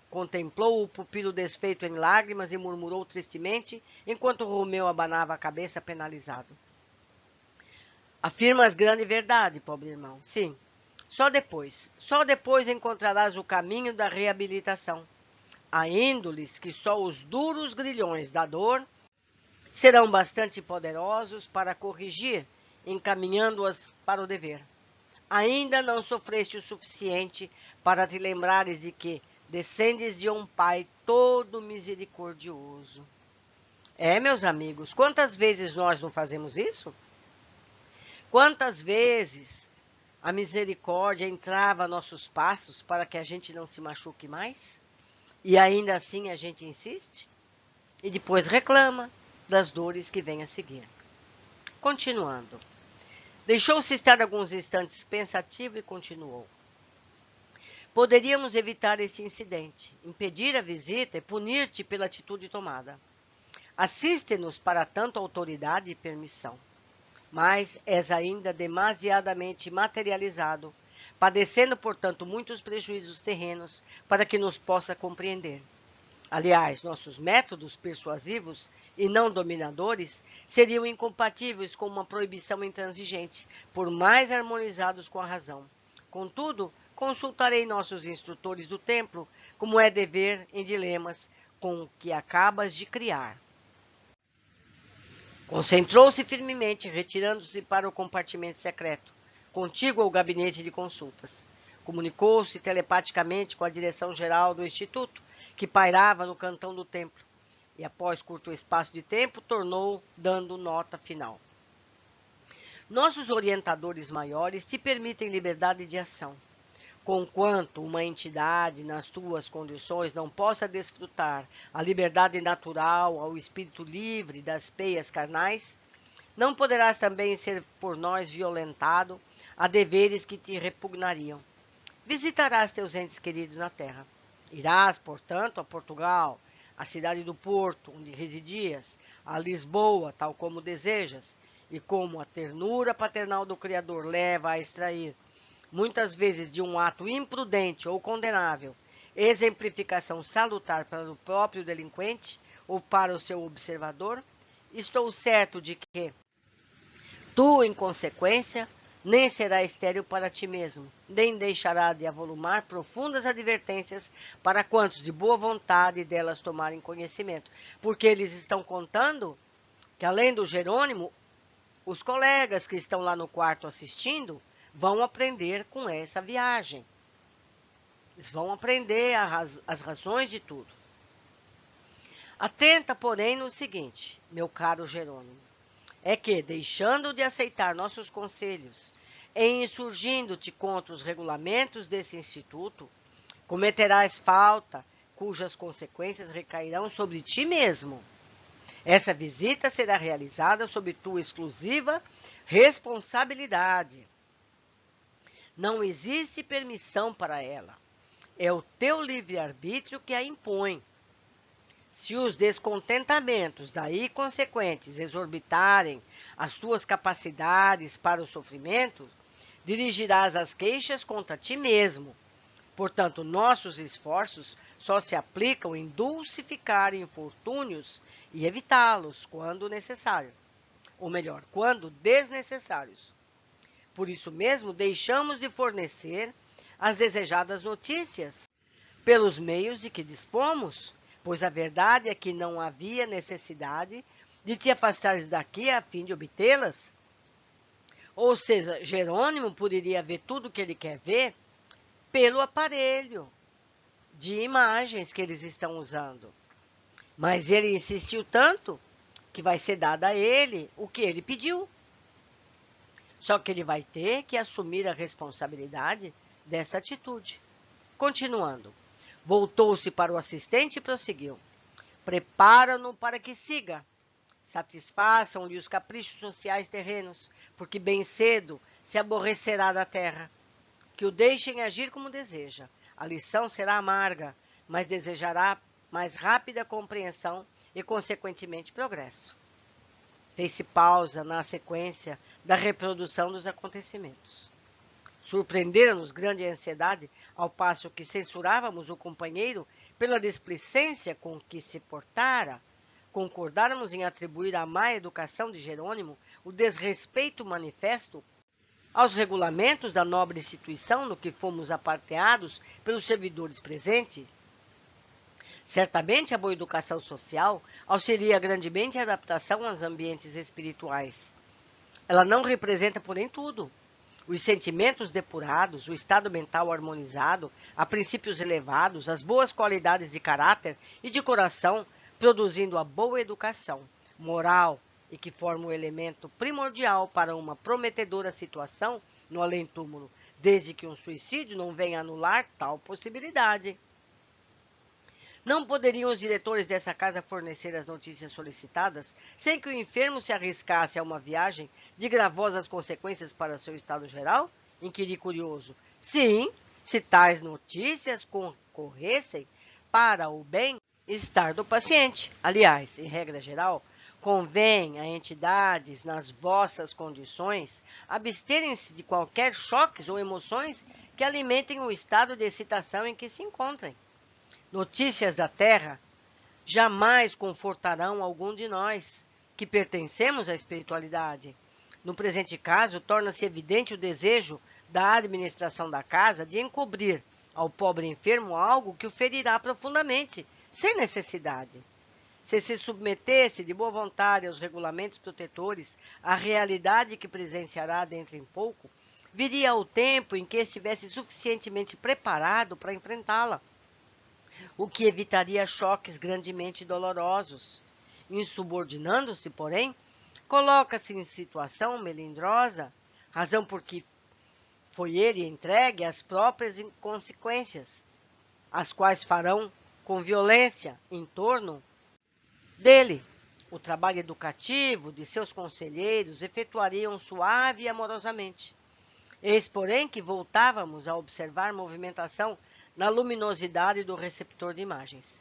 Speaker 1: Contemplou o pupilo desfeito em lágrimas e murmurou tristemente, enquanto Romeu abanava a cabeça penalizado. Afirmas grande verdade, pobre irmão. Sim, só depois encontrarás o caminho da reabilitação. Há índoles que só os duros grilhões da dor serão bastante poderosos para corrigir, encaminhando-as para o dever. Ainda não sofreste o suficiente para te lembrares de que descendes de um Pai todo misericordioso. Meus amigos, quantas vezes nós não fazemos isso? Quantas vezes a misericórdia entrava a nossos passos para que a gente não se machuque mais? E ainda assim a gente insiste? E depois reclama das dores que vêm a seguir. Continuando. Deixou-se estar alguns instantes pensativo e continuou. Poderíamos evitar este incidente, impedir a visita e punir-te pela atitude tomada. Assiste-nos para tanto autoridade e permissão. Mas és ainda demasiadamente materializado, padecendo, portanto, muitos prejuízos terrenos para que nos possa compreender. Aliás, nossos métodos persuasivos e não dominadores seriam incompatíveis com uma proibição intransigente, por mais harmonizados com a razão. Contudo, consultarei nossos instrutores do templo, como é dever em dilemas com o que acabas de criar. Concentrou-se firmemente, retirando-se para o compartimento secreto, contíguo ao gabinete de consultas. Comunicou-se telepaticamente com a direção-geral do Instituto, que pairava no cantão do templo, e após curto espaço de tempo, tornou dando nota final. Nossos orientadores maiores te permitem liberdade de ação. Conquanto uma entidade, nas tuas condições, não possa desfrutar a liberdade natural ao espírito livre das peias carnais, não poderás também ser por nós violentado a deveres que te repugnariam. Visitarás teus entes queridos na terra. Irás, portanto, a Portugal, a cidade do Porto, onde residias, a Lisboa, tal como desejas, e como a ternura paternal do Criador leva a extrair, muitas vezes de um ato imprudente ou condenável, exemplificação salutar para o próprio delinquente ou para o seu observador, estou certo de que tu, em consequência, nem será estéril para ti mesmo, nem deixará de avolumar profundas advertências para quantos de boa vontade delas tomarem conhecimento, porque eles estão contando que, além do Jerônimo, os colegas que estão lá no quarto assistindo vão aprender com essa viagem. Eles vão aprender as razões de tudo. Atenta, porém, no seguinte, meu caro Jerônimo, é que, deixando de aceitar nossos conselhos e insurgindo-te contra os regulamentos desse instituto, cometerás falta cujas consequências recairão sobre ti mesmo. Essa visita será realizada sob tua exclusiva responsabilidade. Não existe permissão para ela. É o teu livre-arbítrio que a impõe. Se os descontentamentos daí consequentes exorbitarem as tuas capacidades para o sofrimento, dirigirás as queixas contra ti mesmo. Portanto, nossos esforços só se aplicam em dulcificar infortúnios e evitá-los quando necessário. Ou melhor, quando desnecessários. Por isso mesmo, deixamos de fornecer as desejadas notícias pelos meios de que dispomos, pois a verdade é que não havia necessidade de te afastares daqui a fim de obtê-las. Ou seja, Jerônimo poderia ver tudo o que ele quer ver pelo aparelho de imagens que eles estão usando. Mas ele insistiu tanto que vai ser dado a ele o que ele pediu. Só que ele vai ter que assumir a responsabilidade dessa atitude. Continuando. Voltou-se para o assistente e prosseguiu. Prepara-no para que siga. Satisfaçam-lhe os caprichos sociais terrenos, porque bem cedo se aborrecerá da terra. Que o deixem agir como deseja. A lição será amarga, mas desejará mais rápida compreensão e, consequentemente, progresso. Fez-se pausa na sequência da reprodução dos acontecimentos. Surpreendera-nos grande ansiedade, ao passo que censurávamos o companheiro pela displicência com que se portara. Concordáramos em atribuir à má educação de Jerônimo o desrespeito manifesto aos regulamentos da nobre instituição no que fomos aparteados pelos servidores presentes. Certamente a boa educação social auxilia grandemente a adaptação aos ambientes espirituais. Ela não representa, porém, tudo. Os sentimentos depurados, o estado mental harmonizado, a princípios elevados, as boas qualidades de caráter e de coração, produzindo a boa educação moral e que forma o elemento primordial para uma prometedora situação no além-túmulo, desde que um suicídio não venha anular tal possibilidade. Não poderiam os diretores dessa casa fornecer as notícias solicitadas sem que o enfermo se arriscasse a uma viagem de gravosas consequências para seu estado geral? Inquiri curioso. Sim, se tais notícias concorressem para o bem-estar do paciente. Aliás, em regra geral, convém a entidades, nas vossas condições, absterem-se de qualquer choques ou emoções que alimentem o estado de excitação em que se encontrem. Notícias da terra jamais confortarão algum de nós que pertencemos à espiritualidade. No presente caso, torna-se evidente o desejo da administração da casa de encobrir ao pobre enfermo algo que o ferirá profundamente, sem necessidade. Se submetesse de boa vontade aos regulamentos protetores, a realidade que presenciará dentro em pouco, viria ao tempo em que estivesse suficientemente preparado para enfrentá-la, o que evitaria choques grandemente dolorosos. Insubordinando-se, porém, coloca-se em situação melindrosa, razão por que foi ele entregue às próprias consequências, as quais farão com violência em torno dele. O trabalho educativo de seus conselheiros efetuariam suave e amorosamente. Eis, porém, que voltávamos a observar movimentação na luminosidade do receptor de imagens.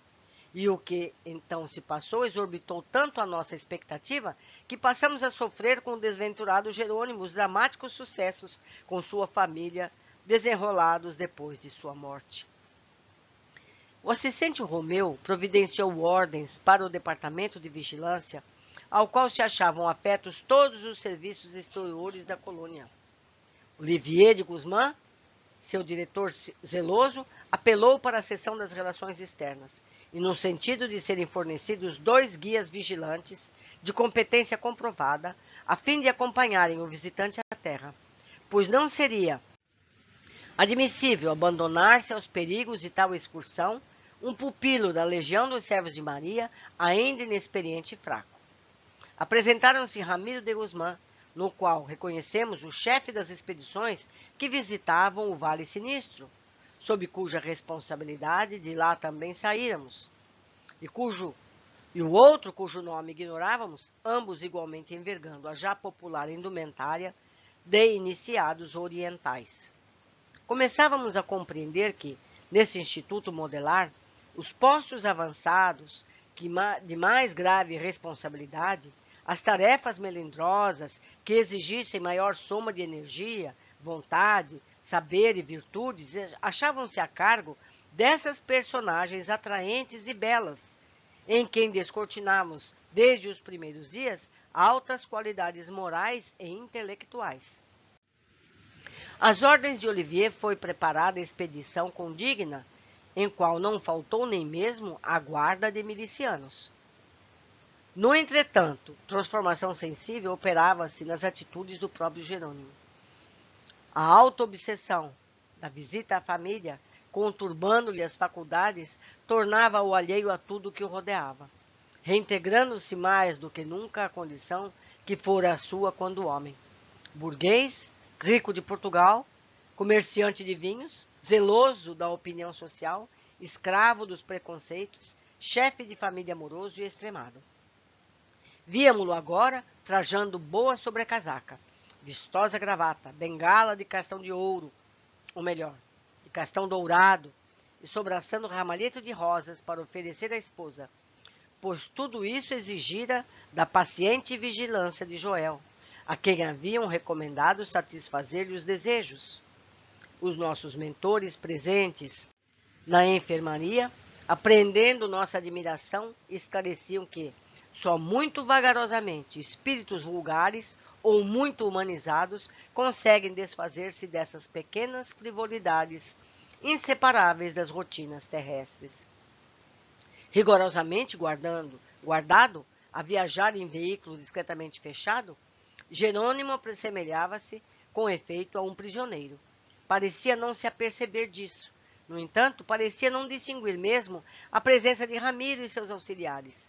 Speaker 1: E o que então se passou exorbitou tanto a nossa expectativa que passamos a sofrer com o desventurado Jerônimo os dramáticos sucessos com sua família desenrolados depois de sua morte. O assistente Romeu providenciou ordens para o departamento de vigilância, ao qual se achavam afetos todos os serviços exteriores da colônia. Olivier de Guzmán, seu diretor zeloso, apelou para a seção das relações externas, e no sentido de serem fornecidos 2 guias vigilantes de competência comprovada, a fim de acompanharem o visitante à terra, pois não seria admissível abandonar-se aos perigos de tal excursão um pupilo da Legião dos Servos de Maria, ainda inexperiente e fraco. Apresentaram-se Ramiro de Guzmán, no qual reconhecemos o chefe das expedições que visitavam o Vale Sinistro, sob cuja responsabilidade de lá também saíramos, e o outro cujo nome ignorávamos, ambos igualmente envergando a já popular indumentária de iniciados orientais. Começávamos a compreender que, nesse instituto modelar, os postos avançados, de mais grave responsabilidade, as tarefas melindrosas que exigissem maior soma de energia, vontade, saber e virtudes, achavam-se a cargo dessas personagens atraentes e belas, em quem descortinamos, desde os primeiros dias, altas qualidades morais e intelectuais. Às ordens de Olivier foi preparada a expedição condigna, em qual não faltou nem mesmo a guarda de milicianos. No entretanto, transformação sensível operava-se nas atitudes do próprio Jerônimo. A auto-obsessão da visita à família, conturbando-lhe as faculdades, tornava-o alheio a tudo que o rodeava, reintegrando-se mais do que nunca à condição que fora a sua quando homem. Burguês, rico de Portugal, comerciante de vinhos, zeloso da opinião social, escravo dos preconceitos, chefe de família amoroso e extremado. Víamo-lo agora trajando boa sobrecasaca, vistosa gravata, bengala de castão de ouro, ou melhor, de castão dourado, e sobraçando ramalhete de rosas para oferecer à esposa, pois tudo isso exigira da paciente vigilância de Joel, a quem haviam recomendado satisfazer-lhe os desejos. Os nossos mentores presentes na enfermaria, apreendendo nossa admiração, esclareciam que, só muito vagarosamente, espíritos vulgares ou muito humanizados conseguem desfazer-se dessas pequenas frivolidades inseparáveis das rotinas terrestres. Rigorosamente guardado a viajar em veículo discretamente fechado, Jerônimo assemelhava-se, com efeito, a um prisioneiro. Parecia não se aperceber disso. No entanto, parecia não distinguir mesmo a presença de Ramiro e seus auxiliares.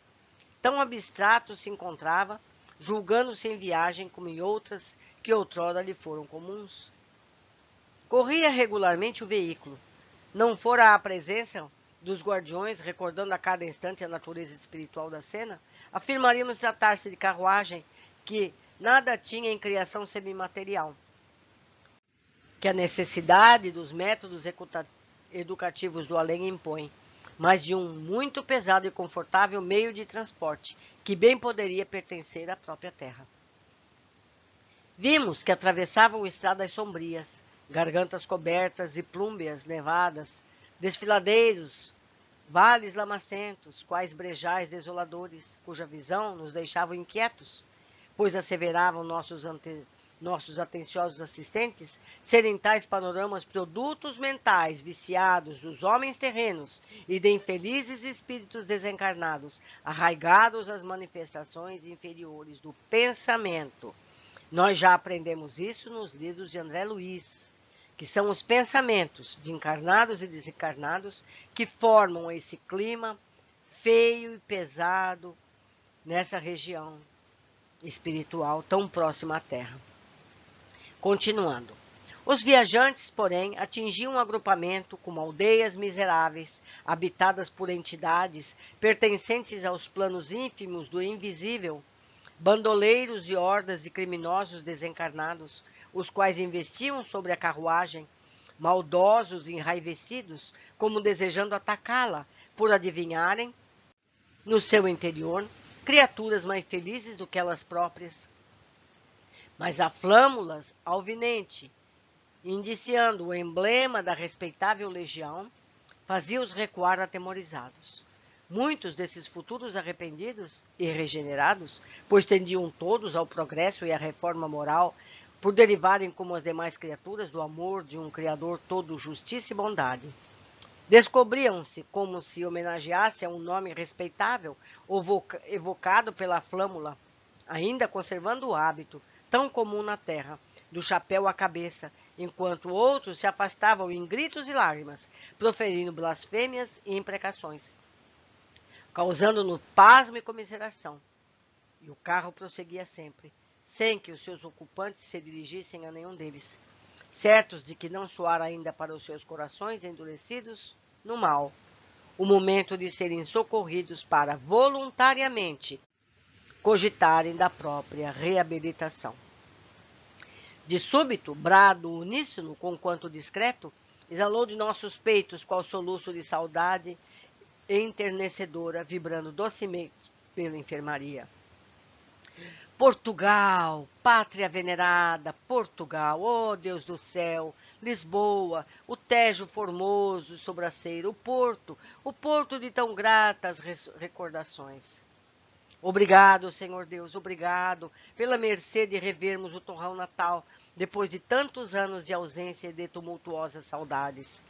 Speaker 1: Tão abstrato se encontrava, julgando-se em viagem como em outras que outrora lhe foram comuns. Corria regularmente o veículo. Não fora a presença dos guardiões, recordando a cada instante a natureza espiritual da cena, afirmaríamos tratar-se de carruagem que nada tinha em criação semimaterial, que a necessidade dos métodos educativos do além impõe, mas de um muito pesado e confortável meio de transporte, que bem poderia pertencer à própria terra. Vimos que atravessavam estradas sombrias, gargantas cobertas e plúmbeas nevadas, desfiladeiros, vales lamacentos, quais brejais desoladores, cuja visão nos deixava inquietos, pois asseveravam nossos atenciosos assistentes serem tais panoramas produtos mentais viciados dos homens terrenos e de infelizes espíritos desencarnados, arraigados às manifestações inferiores do pensamento. Nós já aprendemos isso nos livros de André Luiz, que são os pensamentos de encarnados e desencarnados que formam esse clima feio e pesado nessa região espiritual tão próxima à Terra. Continuando. Os viajantes, porém, atingiam um agrupamento como aldeias miseráveis, habitadas por entidades pertencentes aos planos ínfimos do invisível, bandoleiros e hordas de criminosos desencarnados, os quais investiam sobre a carruagem, maldosos e enraivecidos, como desejando atacá-la, por adivinharem, no seu interior, criaturas mais felizes do que elas próprias. Mas a flâmulas alvinente, indiciando o emblema da respeitável legião, fazia-os recuar atemorizados. Muitos desses futuros arrependidos e regenerados, pois tendiam todos ao progresso e à reforma moral, por derivarem como as demais criaturas do amor de um Criador todo justiça e bondade. Descobriam-se como se homenageasse a um nome respeitável, evocado pela flâmula, ainda conservando o hábito, tão comum na terra, do chapéu à cabeça, enquanto outros se afastavam em gritos e lágrimas, proferindo blasfêmias e imprecações, causando-no pasmo e comiseração. E o carro prosseguia sempre, sem que os seus ocupantes se dirigissem a nenhum deles, certos de que não soara ainda para os seus corações endurecidos no mal o momento de serem socorridos para voluntariamente cogitarem da própria reabilitação. De súbito, brado uníssono, conquanto discreto, exalou de nossos peitos qual soluço de saudade enternecedora, vibrando docemente pela enfermaria. Portugal, pátria venerada, Portugal, ó Deus do céu, Lisboa, o Tejo formoso e sobraceiro, o porto de tão gratas recordações. Obrigado, Senhor Deus, obrigado pela mercê de revermos o torrão natal, depois de tantos anos de ausência e de tumultuosas saudades.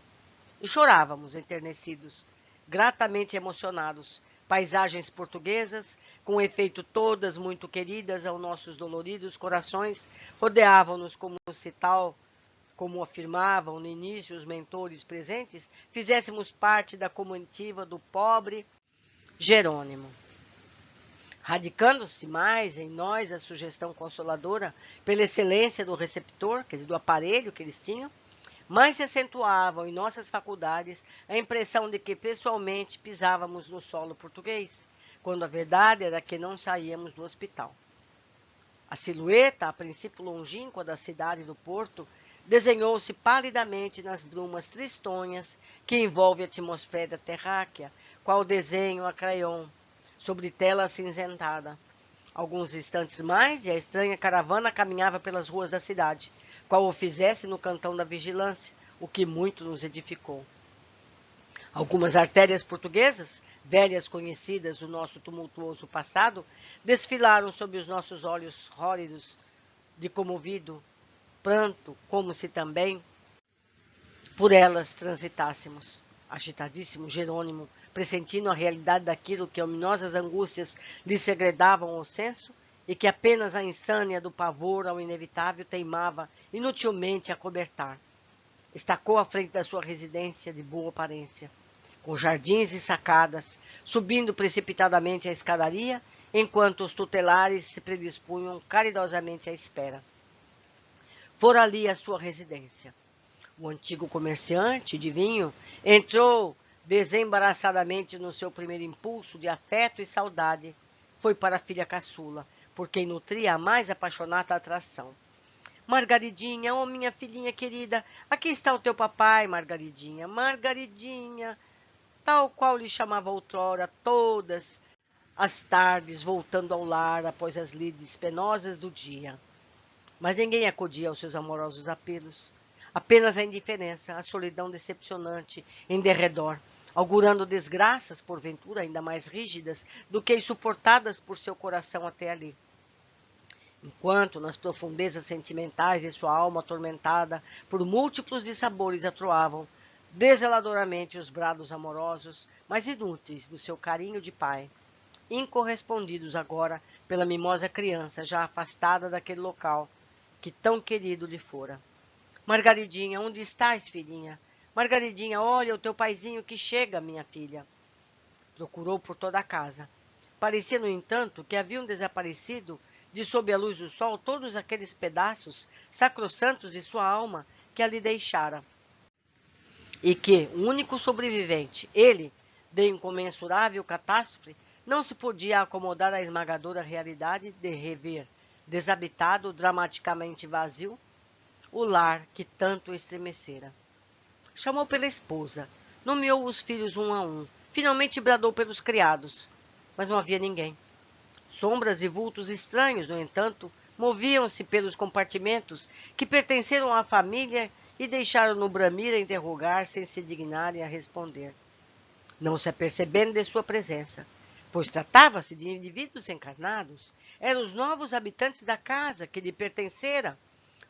Speaker 1: E chorávamos, enternecidos, gratamente emocionados, paisagens portuguesas, com efeito todas muito queridas aos nossos doloridos corações, rodeavam-nos como se tal, como afirmavam no início os mentores presentes, fizéssemos parte da comitiva do pobre Jerônimo. Radicando-se mais em nós a sugestão consoladora pela excelência do receptor, quer dizer, do aparelho que eles tinham, mais se acentuavam em nossas faculdades a impressão de que pessoalmente pisávamos no solo português, quando a verdade era que não saíamos do hospital. A silhueta, a princípio longínqua da cidade do Porto, desenhou-se palidamente nas brumas tristonhas que envolvem a atmosfera terráquea, qual desenho a crayon, sobre tela acinzentada. Alguns instantes mais, e a estranha caravana caminhava pelas ruas da cidade, qual o fizesse no cantão da vigilância, o que muito nos edificou. Algumas artérias portuguesas, velhas conhecidas do nosso tumultuoso passado, desfilaram sob os nossos olhos róridos de comovido pranto, como se também por elas transitássemos. Agitadíssimo Jerônimo, pressentindo a realidade daquilo que ominosas angústias lhe segredavam ao senso, e que apenas a insânia do pavor ao inevitável teimava inutilmente a cobertar. Estacou à frente da sua residência de boa aparência, com jardins e sacadas, subindo precipitadamente a escadaria, enquanto os tutelares se predispunham caridosamente à espera. Fora ali a sua residência. O antigo comerciante de vinho entrou desembaraçadamente no seu primeiro impulso de afeto e saudade. Foi para a filha caçula, por quem nutria a mais apaixonada atração. Margaridinha, oh minha filhinha querida, aqui está o teu papai, Margaridinha, Margaridinha, tal qual lhe chamava outrora todas as tardes, voltando ao lar após as lides penosas do dia. Mas ninguém acudia aos seus amorosos apelos. Apenas a indiferença, a solidão decepcionante em derredor, augurando desgraças, porventura, ainda mais rígidas do que as suportadas por seu coração até ali. Enquanto, nas profundezas sentimentais de sua alma atormentada por múltiplos dissabores atroavam deseladoramente os brados amorosos, mas inúteis do seu carinho de pai, incorrespondidos agora pela mimosa criança já afastada daquele local que tão querido lhe fora. Margaridinha, onde estás, filhinha? Margaridinha, olha o teu paizinho que chega, minha filha. Procurou por toda a casa. Parecia, no entanto, que haviam desaparecido de sob a luz do sol todos aqueles pedaços sacrossantos de sua alma que ali deixara. E que, o único sobrevivente, ele, de incomensurável catástrofe, não se podia acomodar à esmagadora realidade de rever, desabitado, dramaticamente vazio, o lar que tanto estremecera. Chamou pela esposa, nomeou os filhos um a um, finalmente bradou pelos criados, mas não havia ninguém. Sombras e vultos estranhos, no entanto, moviam-se pelos compartimentos que pertenceram à família e deixaram-no bramir a interrogar sem se dignarem a responder, não se apercebendo de sua presença, pois tratava-se de indivíduos encarnados, eram os novos habitantes da casa que lhe pertencera,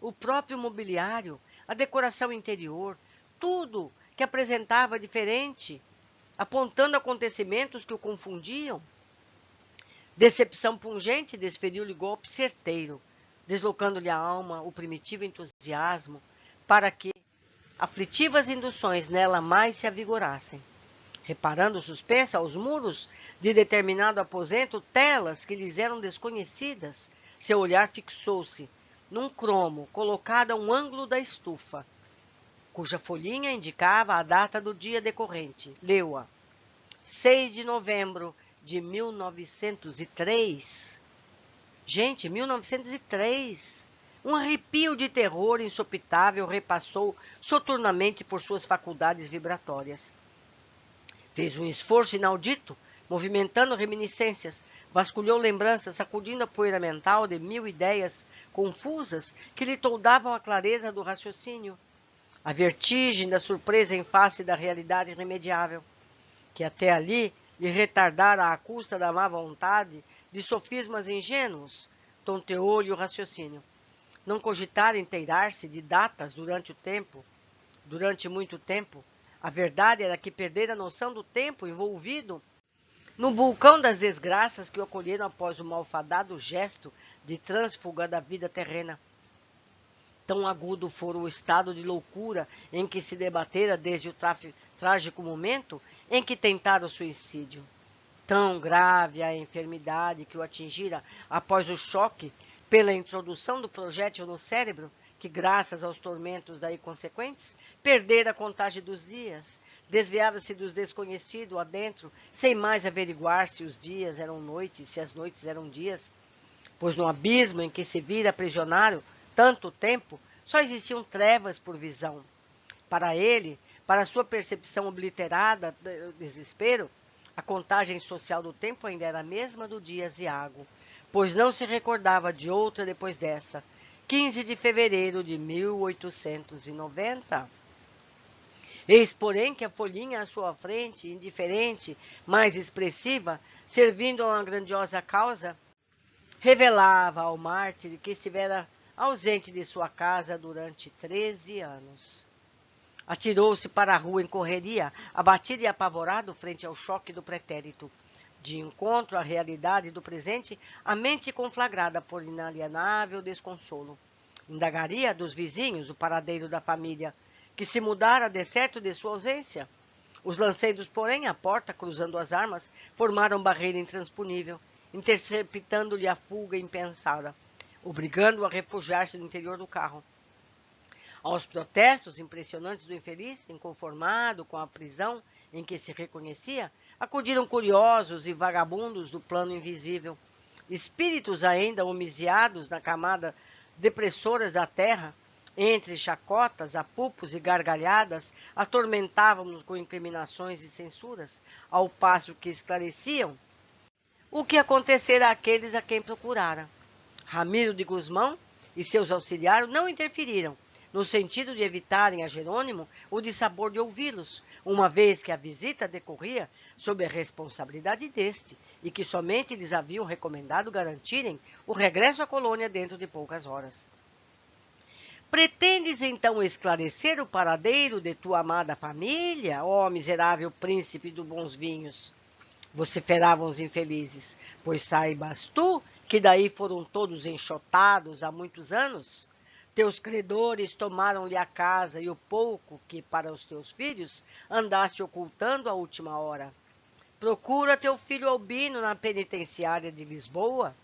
Speaker 1: o próprio mobiliário, a decoração interior, tudo que apresentava diferente, apontando acontecimentos que o confundiam. Decepção pungente desferiu-lhe golpe certeiro, deslocando-lhe a alma o primitivo entusiasmo, para que aflitivas induções nela mais se avigorassem. Reparando suspensa aos muros de determinado aposento telas que lhes eram desconhecidas, seu olhar fixou-se num cromo colocado a um ângulo da estufa, cuja folhinha indicava a data do dia decorrente. Leu-a. 6 de novembro de 1903. Gente, 1903. Um arrepio de terror insopitável repassou soturnamente por suas faculdades vibratórias. Fez um esforço inaudito, movimentando reminiscências, vasculhou lembranças, sacudindo a poeira mental de 1000 ideias confusas que lhe toldavam a clareza do raciocínio, a vertigem da surpresa em face da realidade irremediável, que até ali lhe retardara à custa da má vontade de sofismas ingênuos, tonteou-lhe o raciocínio. Não cogitara inteirar-se de datas durante muito tempo. A verdade era que perdera a noção do tempo envolvido no vulcão das desgraças que o acolheram após o malfadado gesto de trânsfuga da vida terrena. Tão agudo fora o estado de loucura em que se debatera desde o trágico momento em que tentara o suicídio. Tão grave a enfermidade que o atingira após o choque pela introdução do projétil no cérebro, que, graças aos tormentos daí consequentes, perdera a contagem dos dias, desviava-se dos desconhecidos adentro, sem mais averiguar se os dias eram noites, se as noites eram dias, pois no abismo em que se vira aprisionário tanto tempo, só existiam trevas por visão. Para ele, para sua percepção obliterada do desespero, a contagem social do tempo ainda era a mesma do dia aziago, pois não se recordava de outra depois dessa, 15 de fevereiro de 1890. Eis, porém, que a folhinha à sua frente, indiferente, mais expressiva, servindo a uma grandiosa causa, revelava ao mártir que estivera ausente de sua casa durante 13 anos. Atirou-se para a rua em correria, abatido e apavorado frente ao choque do pretérito. De encontro à realidade do presente, a mente conflagrada por inalienável desconsolo. Indagaria dos vizinhos o paradeiro da família, que se mudara de certo de sua ausência. Os lanceiros, porém, à porta, cruzando as armas, formaram barreira intransponível, interceptando-lhe a fuga impensada, obrigando-o a refugiar-se no interior do carro. Aos protestos impressionantes do infeliz, inconformado com a prisão em que se reconhecia, acudiram curiosos e vagabundos do plano invisível. Espíritos ainda homiziados na camada depressoras da terra, entre chacotas, apupos e gargalhadas, atormentavam-nos com incriminações e censuras, ao passo que esclareciam o que acontecera àqueles a quem procurara. Ramiro de Guzmão e seus auxiliares não interferiram, no sentido de evitarem a Jerônimo o dissabor de ouvi-los, uma vez que a visita decorria sob a responsabilidade deste, e que somente lhes haviam recomendado garantirem o regresso à colônia dentro de poucas horas. Pretendes então esclarecer o paradeiro de tua amada família, ó miserável príncipe dos bons vinhos? Vociferavam os infelizes, pois saibas tu que daí foram todos enxotados há muitos anos? Teus credores tomaram-lhe a casa e o pouco que, para os teus filhos, andaste ocultando à última hora. Procura teu filho Albino na penitenciária de Lisboa.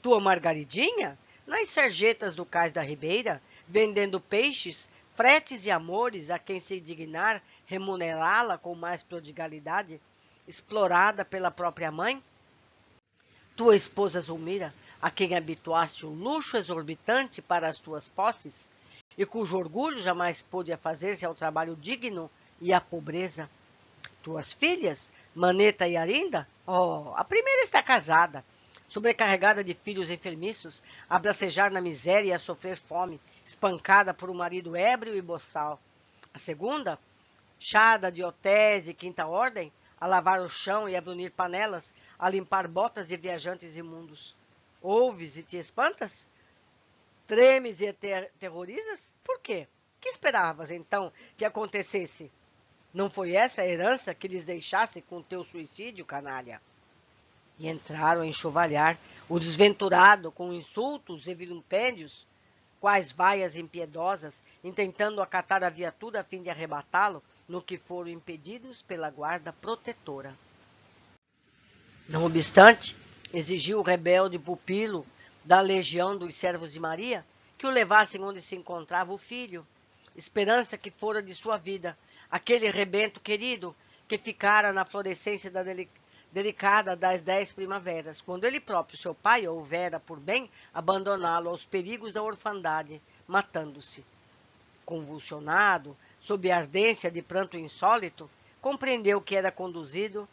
Speaker 1: Tua Margaridinha, nas sarjetas do cais da Ribeira, vendendo peixes, fretes e amores a quem se dignar remunerá-la com mais prodigalidade, explorada pela própria mãe? Tua esposa Zulmira, a quem habituaste o luxo exorbitante para as tuas posses, e cujo orgulho jamais pôde fazer-se ao trabalho digno e à pobreza. Tuas filhas, Maneta e Arinda? Oh, a primeira está casada, sobrecarregada de filhos enfermiços, a bracejar na miséria e a sofrer fome, espancada por um marido ébrio e boçal. A segunda, chada de hotéis de quinta ordem, a lavar o chão e a brunir panelas, a limpar botas de viajantes imundos. Ouves e te espantas? Tremes e terrorizas? Por quê? Que esperavas, então, que acontecesse? Não foi essa a herança que lhes deixasse com teu suicídio, canalha? E entraram a enxovalhar o desventurado com insultos e vilipêndios, quais vaias impiedosas, intentando acatar a viatura a fim de arrebatá-lo, no que foram impedidos pela guarda protetora. Não obstante, exigiu o rebelde pupilo da legião dos servos de Maria que o levassem onde se encontrava o filho, esperança que fora de sua vida, aquele rebento querido que ficara na florescência da delicada das 10 primaveras, quando ele próprio, seu pai, houvera por bem abandoná-lo aos perigos da orfandade, matando-se. Convulsionado, sob a ardência de pranto insólito, compreendeu que era conduzido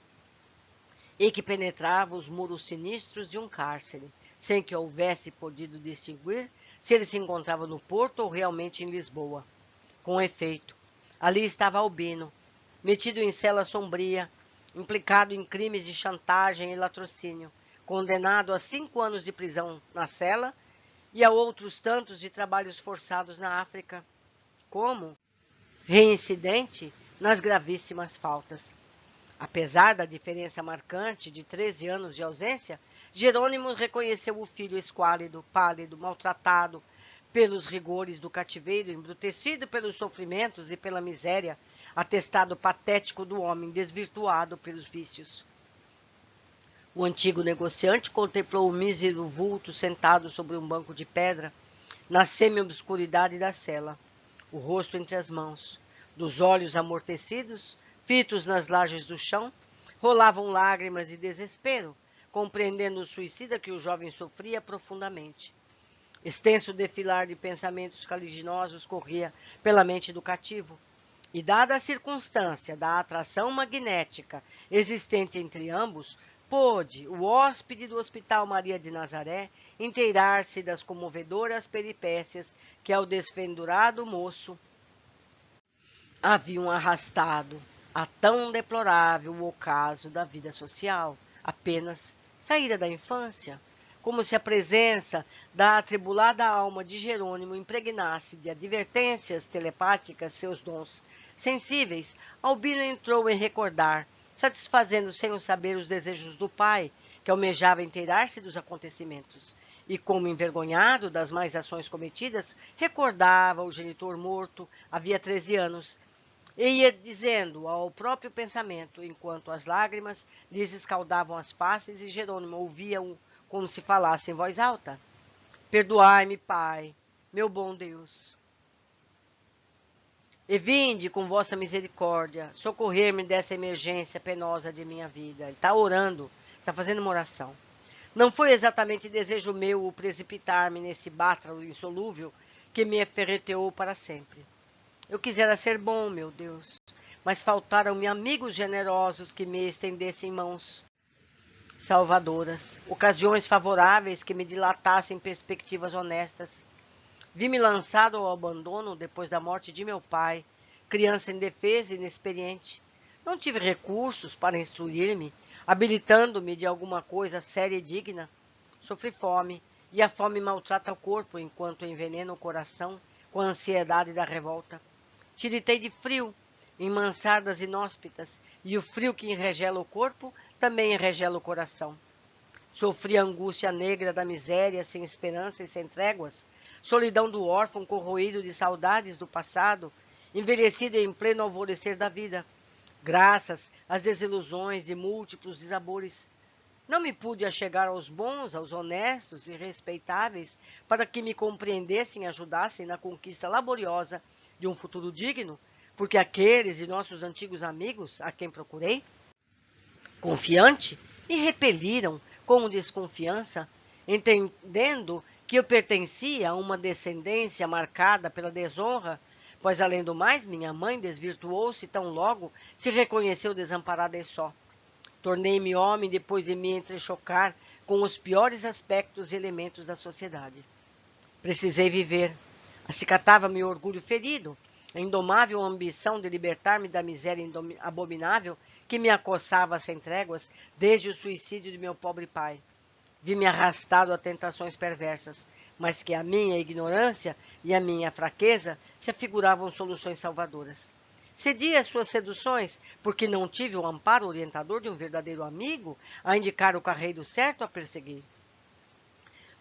Speaker 1: e que penetrava os muros sinistros de um cárcere, sem que houvesse podido distinguir se ele se encontrava no Porto ou realmente em Lisboa. Com efeito, ali estava Albino, metido em cela sombria, implicado em crimes de chantagem e latrocínio, condenado a 5 anos de prisão na cela e a outros tantos de trabalhos forçados na África, como reincidente nas gravíssimas faltas. Apesar da diferença marcante de 13 anos de ausência, Jerônimo reconheceu o filho esquálido, pálido, maltratado pelos rigores do cativeiro, embrutecido pelos sofrimentos e pela miséria, atestado patético do homem desvirtuado pelos vícios. O antigo negociante contemplou o mísero vulto sentado sobre um banco de pedra, na semi-obscuridade da cela, o rosto entre as mãos, dos olhos amortecidos, fitos nas lajes do chão, rolavam lágrimas de desespero, compreendendo o suicida que o jovem sofria profundamente. Extenso defilar de pensamentos caliginosos corria pela mente do cativo, e dada a circunstância da atração magnética existente entre ambos, pôde o hóspede do Hospital Maria de Nazaré inteirar-se das comovedoras peripécias que ao desfendurado moço haviam arrastado a tão deplorável ocaso da vida social, apenas saíra da infância, como se a presença da atribulada alma de Jerônimo impregnasse de advertências telepáticas seus dons sensíveis. Albino entrou em recordar, satisfazendo sem o saber os desejos do pai, que almejava inteirar-se dos acontecimentos. E, como envergonhado das más ações cometidas, recordava o genitor morto havia 13 anos, e ia dizendo ao próprio pensamento, enquanto as lágrimas lhes escaldavam as faces e Jerônimo ouvia-o como se falasse em voz alta: perdoai-me, Pai, meu bom Deus, e vinde com vossa misericórdia socorrer-me dessa emergência penosa de minha vida. Ele está orando, está fazendo uma oração. Não foi exatamente desejo meu o precipitar-me nesse bátalo insolúvel que me ferreteou para sempre. Eu quisera ser bom, meu Deus, mas faltaram-me amigos generosos que me estendessem mãos salvadoras, ocasiões favoráveis que me dilatassem perspectivas honestas. Vi-me lançado ao abandono depois da morte de meu pai, criança indefesa e inexperiente. Não tive recursos para instruir-me, habilitando-me de alguma coisa séria e digna. Sofri fome, e a fome maltrata o corpo enquanto envenena o coração com a ansiedade da revolta. Tiritei de frio em mansardas inóspitas, e o frio que enregela o corpo também enregela o coração. Sofri a angústia negra da miséria sem esperança e sem tréguas, solidão do órfão corroído de saudades do passado, envelhecido em pleno alvorecer da vida, graças às desilusões de múltiplos desabores. Não me pude achegar aos bons, aos honestos e respeitáveis, para que me compreendessem e ajudassem na conquista laboriosa de um futuro digno, porque aqueles de nossos antigos amigos, a quem procurei, confiante, me repeliram com desconfiança, entendendo que eu pertencia a uma descendência marcada pela desonra, pois, além do mais, minha mãe desvirtuou-se tão logo se reconheceu desamparada e só. Tornei-me homem depois de me entrechocar com os piores aspectos e elementos da sociedade. Precisei viver. Acicatava-me o orgulho ferido, a indomável ambição de libertar-me da miséria abominável que me acossava sem tréguas desde o suicídio de meu pobre pai. Vi-me arrastado a tentações perversas, mas que a minha ignorância e a minha fraqueza se afiguravam soluções salvadoras. Cedi às suas seduções, porque não tive o amparo orientador de um verdadeiro amigo a indicar o carreiro certo a perseguir.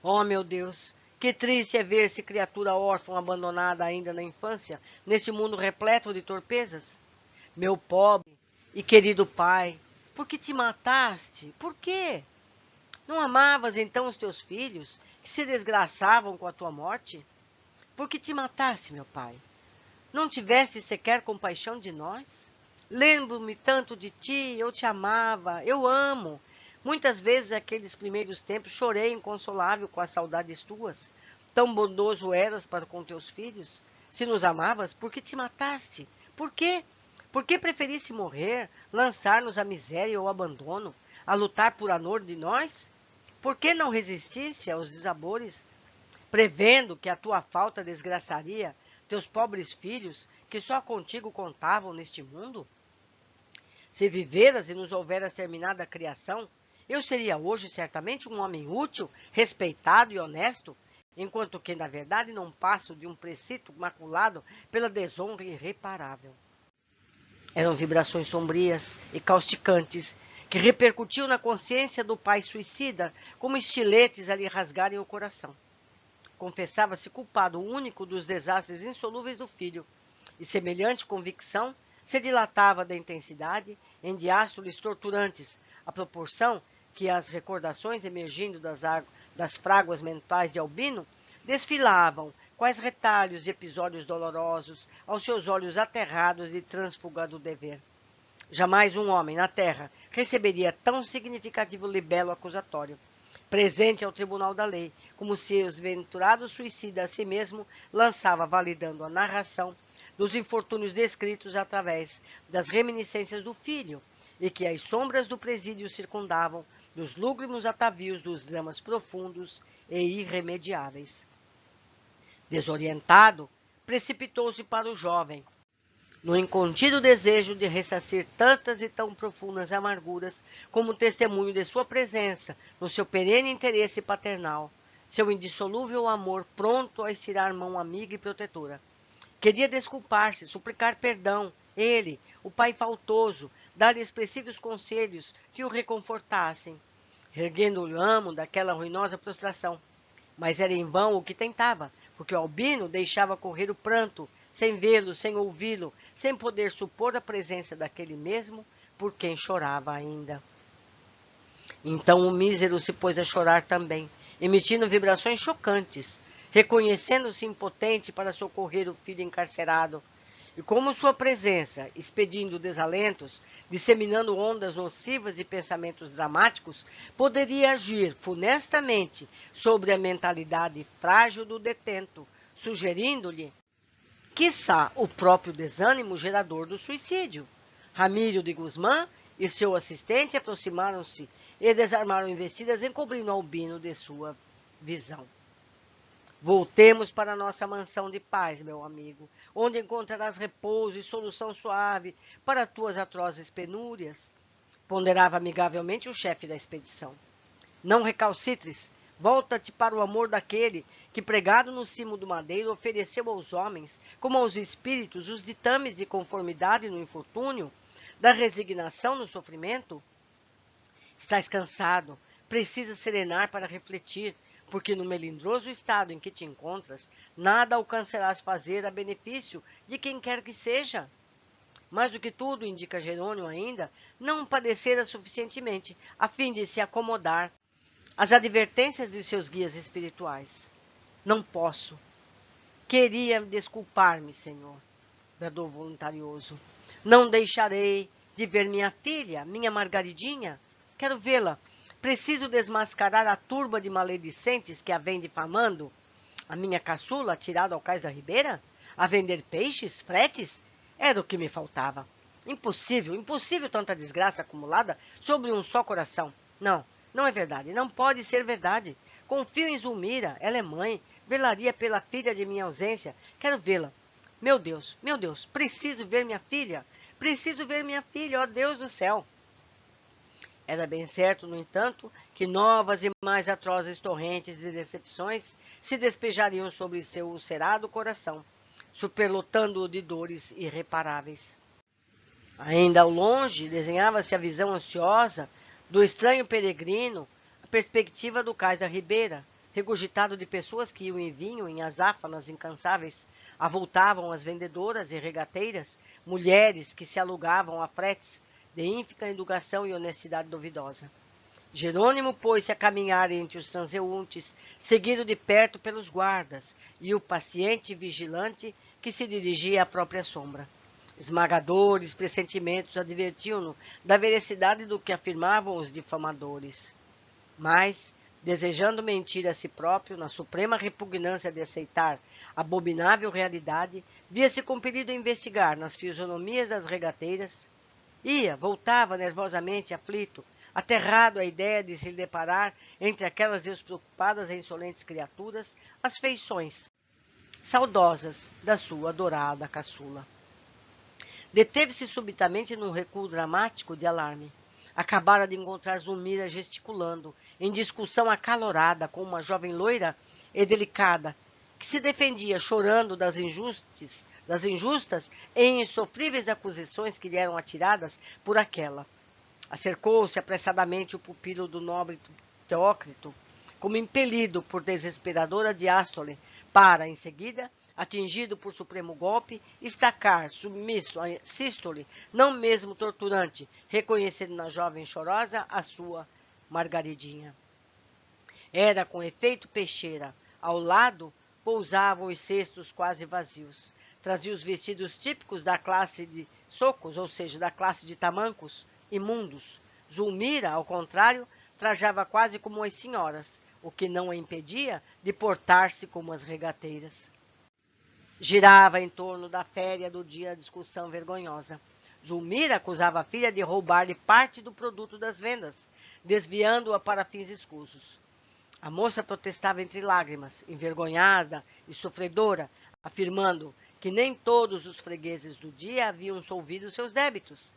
Speaker 1: Oh, meu Deus, que triste é ver-se criatura órfã abandonada ainda na infância, neste mundo repleto de torpezas. Meu pobre e querido pai, por que te mataste? Por quê? Não amavas então os teus filhos, que se desgraçavam com a tua morte? Por que te mataste, meu pai? Não tiveste sequer compaixão de nós? Lembro-me tanto de ti, eu te amava, eu amo. Muitas vezes, naqueles primeiros tempos, chorei inconsolável com as saudades tuas. Tão bondoso eras para com teus filhos. Se nos amavas, por que te mataste? Por quê? Por que preferiste morrer, lançar-nos à miséria e ao abandono, a lutar por amor de nós? Por que não resististe aos desabores, prevendo que a tua falta desgraçaria teus pobres filhos, que só contigo contavam neste mundo? Se viveras e nos houveras terminado a criação, eu seria hoje certamente um homem útil, respeitado e honesto, enquanto que, na verdade, não passo de um precito maculado pela desonra irreparável. Eram vibrações sombrias e causticantes que repercutiam na consciência do pai suicida como estiletes a lhe rasgarem o coração. Confessava-se culpado único dos desastres insolúveis do filho, e semelhante convicção se dilatava da intensidade em diástoles torturantes, à proporção que as recordações emergindo das fráguas mentais de Albino desfilavam, quais retalhos de episódios dolorosos, aos seus olhos aterrados de transfugado dever. Jamais um homem na terra receberia tão significativo libelo acusatório, presente ao tribunal da lei, como se o desventurado suicida a si mesmo lançava validando a narração dos infortúnios descritos através das reminiscências do filho, e que as sombras do presídio circundavam dos lúgubres atavios dos dramas profundos e irremediáveis. Desorientado, precipitou-se para o jovem, no incontido desejo de ressarcir tantas e tão profundas amarguras como testemunho de sua presença no seu perene interesse paternal, seu indissolúvel amor pronto a estirar mão amiga e protetora. Queria desculpar-se, suplicar perdão, ele, o pai faltoso, dar-lhe expressivos conselhos que o reconfortassem, erguendo-lhe o amo daquela ruinosa prostração. Mas era em vão o que tentava, porque o albino deixava correr o pranto, sem vê-lo, sem ouvi-lo, sem poder supor a presença daquele mesmo por quem chorava ainda. Então o mísero se pôs a chorar também, emitindo vibrações chocantes, reconhecendo-se impotente para socorrer o filho encarcerado, e como sua presença, expedindo desalentos, disseminando ondas nocivas de pensamentos dramáticos, poderia agir funestamente sobre a mentalidade frágil do detento, sugerindo-lhe, quiçá, o próprio desânimo gerador do suicídio. Ramiro de Guzmán e seu assistente aproximaram-se e desarmaram investidas, encobrindo Albino de sua visão. Voltemos para nossa mansão de paz, meu amigo, onde encontrarás repouso e solução suave para tuas atrozes penúrias, ponderava amigavelmente o chefe da expedição. Não recalcitres, volta-te para o amor daquele que, pregado no cimo do madeiro, ofereceu aos homens, como aos espíritos, os ditames de conformidade no infortúnio, da resignação no sofrimento. Estás cansado, precisas serenar para refletir, porque no melindroso estado em que te encontras, nada alcançarás fazer a benefício de quem quer que seja. Mais do que tudo, indica Jerônimo ainda, não padecera suficientemente, a fim de se acomodar às advertências de seus guias espirituais. Não posso. Queria desculpar-me, Senhor, bradou voluntarioso. Não deixarei de ver minha filha, minha Margaridinha. Quero vê-la. Preciso desmascarar a turba de maledicentes que a vem difamando. A minha caçula, atirada ao cais da ribeira? A vender peixes, fretes? Era o que me faltava. Impossível, impossível tanta desgraça acumulada sobre um só coração. Não, não é verdade, não pode ser verdade. Confio em Zulmira, ela é mãe, velaria pela filha de minha ausência. Quero vê-la. Meu Deus, preciso ver minha filha. Preciso ver minha filha, ó Deus do céu. Era bem certo, no entanto, que novas e mais atrozes torrentes de decepções se despejariam sobre seu ulcerado coração, superlotando-o de dores irreparáveis. Ainda ao longe, desenhava-se a visão ansiosa do estranho peregrino, a perspectiva do cais da ribeira, regurgitado de pessoas que iam e vinham em azáfanas incansáveis, avultavam as vendedoras e regateiras, mulheres que se alugavam a fretes, de ínfica educação e honestidade duvidosa. Jerônimo pôs-se a caminhar entre os transeuntes, seguido de perto pelos guardas, e o paciente vigilante que se dirigia à própria sombra. Esmagadores pressentimentos advertiam-no da veracidade do que afirmavam os difamadores. Mas, desejando mentir a si próprio, na suprema repugnância de aceitar a abominável realidade, via-se compelido a investigar nas fisionomias das regateiras. Voltava nervosamente aflito, aterrado à ideia de se deparar entre aquelas despreocupadas e insolentes criaturas as feições saudosas da sua adorada caçula. Deteve-se subitamente num recuo dramático de alarme. Acabara de encontrar Zulmira gesticulando, em discussão acalorada com uma jovem loira e delicada, que se defendia chorando das injustas e insofríveis acusações que lhe eram atiradas por aquela. Acercou-se apressadamente o pupilo do nobre Teócrito, como impelido por desesperadora diástole, para, em seguida, atingido por supremo golpe, estacar, submisso a sístole, não mesmo torturante, reconhecendo na jovem chorosa a sua Margaridinha. Era, com efeito, peixeira, Ao lado pousavam os cestos quase vazios. Trazia os vestidos típicos da classe de socos, ou seja, da classe de tamancos, imundos. Zulmira, ao contrário, trajava quase como as senhoras, o que não a impedia de portar-se como as regateiras. Girava em torno da féria do dia a discussão vergonhosa. Zulmira acusava a filha de roubar-lhe parte do produto das vendas, desviando-a para fins escusos. A moça protestava entre lágrimas, envergonhada e sofredora, afirmando que nem todos os fregueses do dia haviam solvido seus débitos.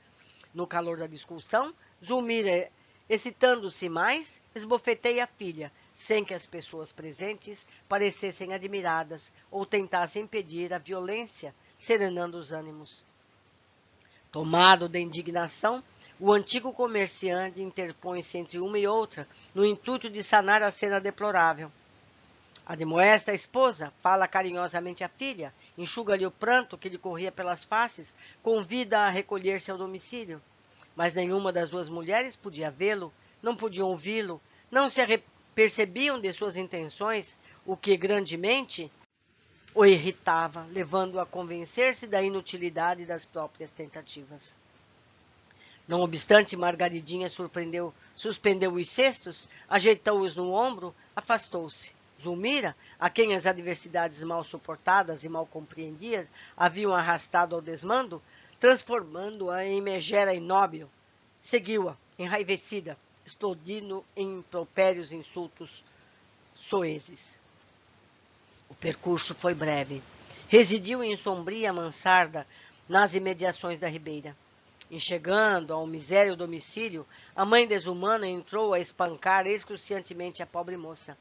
Speaker 1: No calor da discussão, Zulmira, excitando-se mais, esbofeteia a filha, sem que as pessoas presentes parecessem admiradas ou tentassem impedir a violência, serenando os ânimos. Tomado de indignação, o antigo comerciante interpõe-se entre uma e outra, no intuito de sanar a cena deplorável. Admoesta a esposa, fala carinhosamente à filha, enxuga-lhe o pranto que lhe corria pelas faces, convida-a a recolher-se ao domicílio. Mas nenhuma das duas mulheres podia vê-lo, não podiam ouvi-lo, não se percebiam de suas intenções, o que grandemente o irritava, levando-o a convencer-se da inutilidade das próprias tentativas. Não obstante, Margaridinha suspendeu os cestos, ajeitou-os no ombro, afastou-se. Zulmira, a quem as adversidades mal suportadas e mal compreendidas haviam arrastado ao desmando, transformando-a em megera inóbil, seguiu-a, enraivecida, explodindo em impropérios insultos soezes. O percurso foi breve. Residiu em sombria mansarda nas imediações da ribeira. Enxergando ao misério domicílio, a mãe desumana entrou a espancar excruciantemente a pobre moça,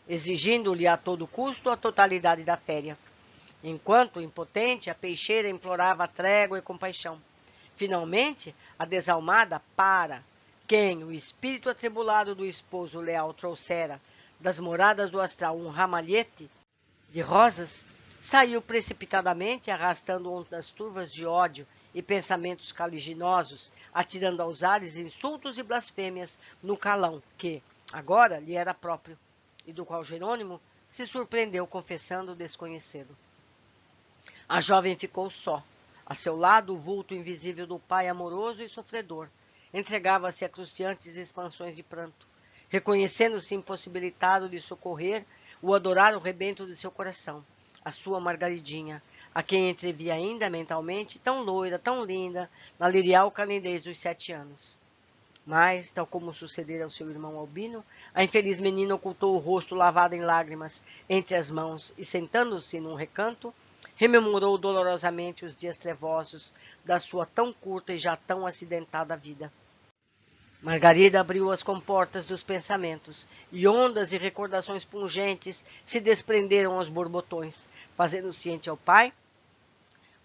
Speaker 1: exigindo-lhe a todo custo a totalidade da féria. Enquanto, impotente, a peixeira implorava trégua e compaixão. Finalmente, a desalmada, para quem o espírito atribulado do esposo leal trouxera das moradas do astral um ramalhete de rosas, saiu precipitadamente, arrastando ondas turvas de ódio e pensamentos caliginosos, atirando aos ares insultos e blasfêmias no calão que, agora, lhe era próprio, e do qual Jerônimo se surpreendeu confessando desconhecê-lo. A jovem ficou só. A seu lado, o vulto invisível do pai amoroso e sofredor entregava-se a cruciantes expansões de pranto, reconhecendo-se impossibilitado de socorrer o adorar o rebento de seu coração, a sua Margaridinha, a quem entrevia ainda mentalmente tão loira, tão linda, na lirial calidez dos 7 anos. Mas, tal como sucedera ao seu irmão Albino, a infeliz menina ocultou o rosto lavado em lágrimas entre as mãos e, sentando-se num recanto, rememorou dolorosamente os dias trevosos da sua tão curta e já tão acidentada vida. Margarida abriu as comportas dos pensamentos, e ondas de recordações pungentes se desprenderam aos borbotões, fazendo ciente ao pai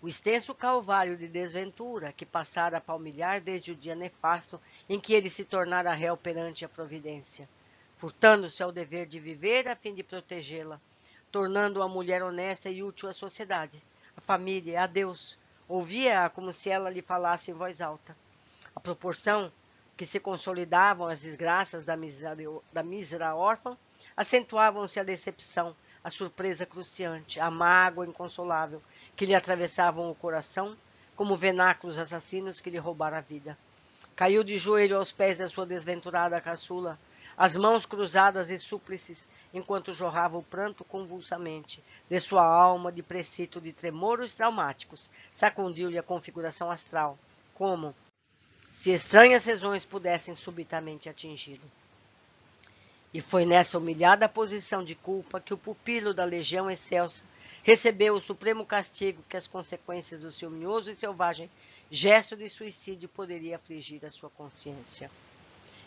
Speaker 1: o extenso calvário de desventura que passara a palmilhar desde o dia nefasto em que ele se tornara réu perante a providência, furtando-se ao dever de viver a fim de protegê-la, tornando-a mulher honesta e útil à sociedade, à família, a Deus. Ouvia-a como se ela lhe falasse em voz alta. À proporção que se consolidavam as desgraças da mísera órfã, acentuavam-se a decepção, a surpresa cruciante, a mágoa inconsolável que lhe atravessavam o coração, como venáculos assassinos que lhe roubaram a vida. Caiu de joelho aos pés da sua desventurada caçula, as mãos cruzadas e súplices, enquanto jorrava o pranto convulsamente de sua alma de precito de tremores traumáticos, sacudiu-lhe a configuração astral, como se estranhas razões pudessem subitamente atingi-lo. E foi nessa humilhada posição de culpa que o pupilo da legião excelsa recebeu o supremo castigo que as consequências do ciumeoso e selvagem gesto de suicídio poderia afligir a sua consciência.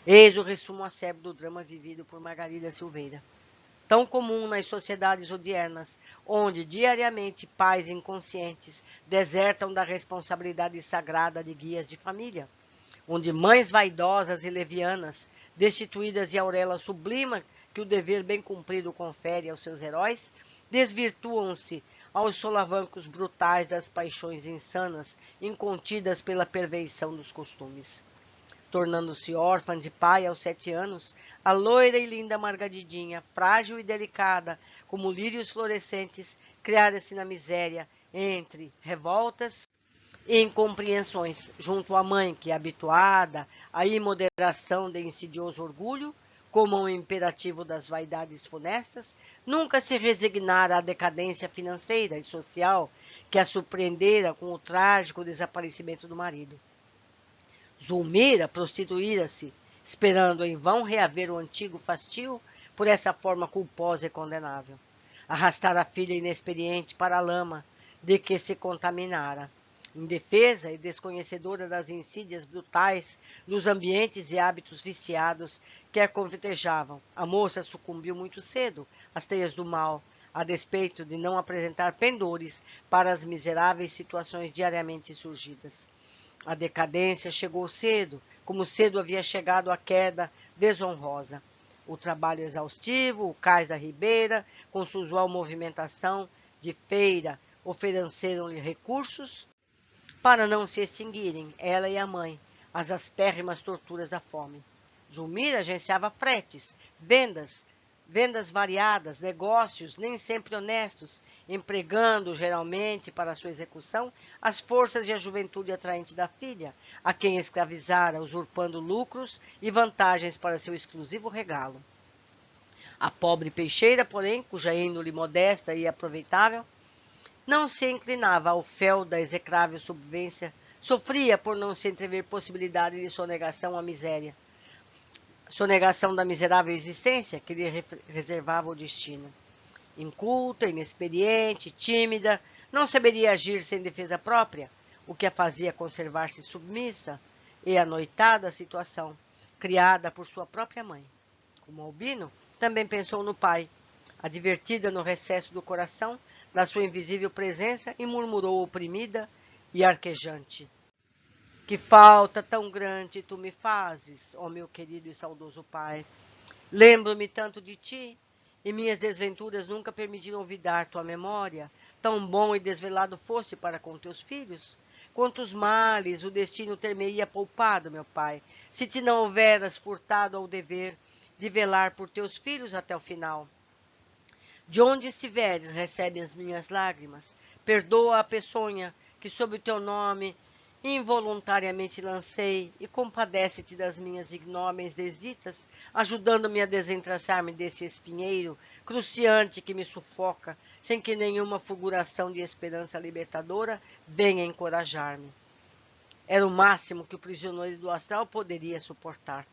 Speaker 1: Eis o resumo acerbo do drama vivido por Margarida Silveira, tão comum nas sociedades odiernas, onde diariamente pais inconscientes desertam da responsabilidade sagrada de guias de família, onde mães vaidosas e levianas, destituídas de auréola sublima que o dever bem cumprido confere aos seus heróis, desvirtuam-se aos solavancos brutais das paixões insanas, incontidas pela perversão dos costumes. tornando-se órfã de pai aos 7 anos, a loira e linda Margaridinha, frágil e delicada, como lírios florescentes, criara-se na miséria, entre revoltas e incompreensões, junto à mãe que, habituada à imoderação de insidioso orgulho, como um imperativo das vaidades funestas, nunca se resignara à decadência financeira e social que a surpreendera com o trágico desaparecimento do marido. Zulmira prostituíra-se, esperando em vão reaver o antigo fastio por essa forma culposa e condenável. Arrastara a filha inexperiente para a lama de que se contaminara. Indefesa e desconhecedora das insídias brutais dos ambientes e hábitos viciados que a cortejavam, a moça sucumbiu muito cedo às teias do mal, a despeito de não apresentar pendores para as miseráveis situações diariamente surgidas. A decadência chegou cedo, como cedo havia chegado a queda desonrosa. O trabalho exaustivo, o cais da ribeira, com sua usual movimentação de feira, ofereceram-lhe recursos para não se extinguirem, ela e a mãe, às aspérrimas torturas da fome. Zulmira agenciava fretes, vendas variadas, negócios nem sempre honestos, empregando geralmente para sua execução as forças e a juventude atraente da filha, a quem escravizara, usurpando lucros e vantagens para seu exclusivo regalo. A pobre peixeira, porém, cuja índole modesta e aproveitável não se inclinava ao fel da execrável subvivência, sofria por não se entrever possibilidade de sonegação à miséria, sonegação da miserável existência que lhe reservava o destino. Inculta, inexperiente, tímida, não saberia agir sem defesa própria, o que a fazia conservar-se submissa e anoitada à situação, criada por sua própria mãe. Como Albino, também pensou no pai, advertida no recesso do coração da sua invisível presença, e murmurou oprimida e arquejante: que falta tão grande tu me fazes, ó meu querido e saudoso pai. Lembro-me tanto de ti, e minhas desventuras nunca permitiram olvidar tua memória. Tão bom e desvelado foste para com teus filhos. Quantos males o destino ter-me-ia poupado, meu pai, se te não houveras furtado ao dever de velar por teus filhos até o final. De onde estiveres, recebe as minhas lágrimas. Perdoa a peçonha que sob o teu nome involuntariamente lancei, e compadece-te das minhas ignóbeis desditas, ajudando-me a desentraçar-me desse espinheiro cruciante que me sufoca, sem que nenhuma fulguração de esperança libertadora venha encorajar-me. Era o máximo que o prisioneiro do astral poderia suportar.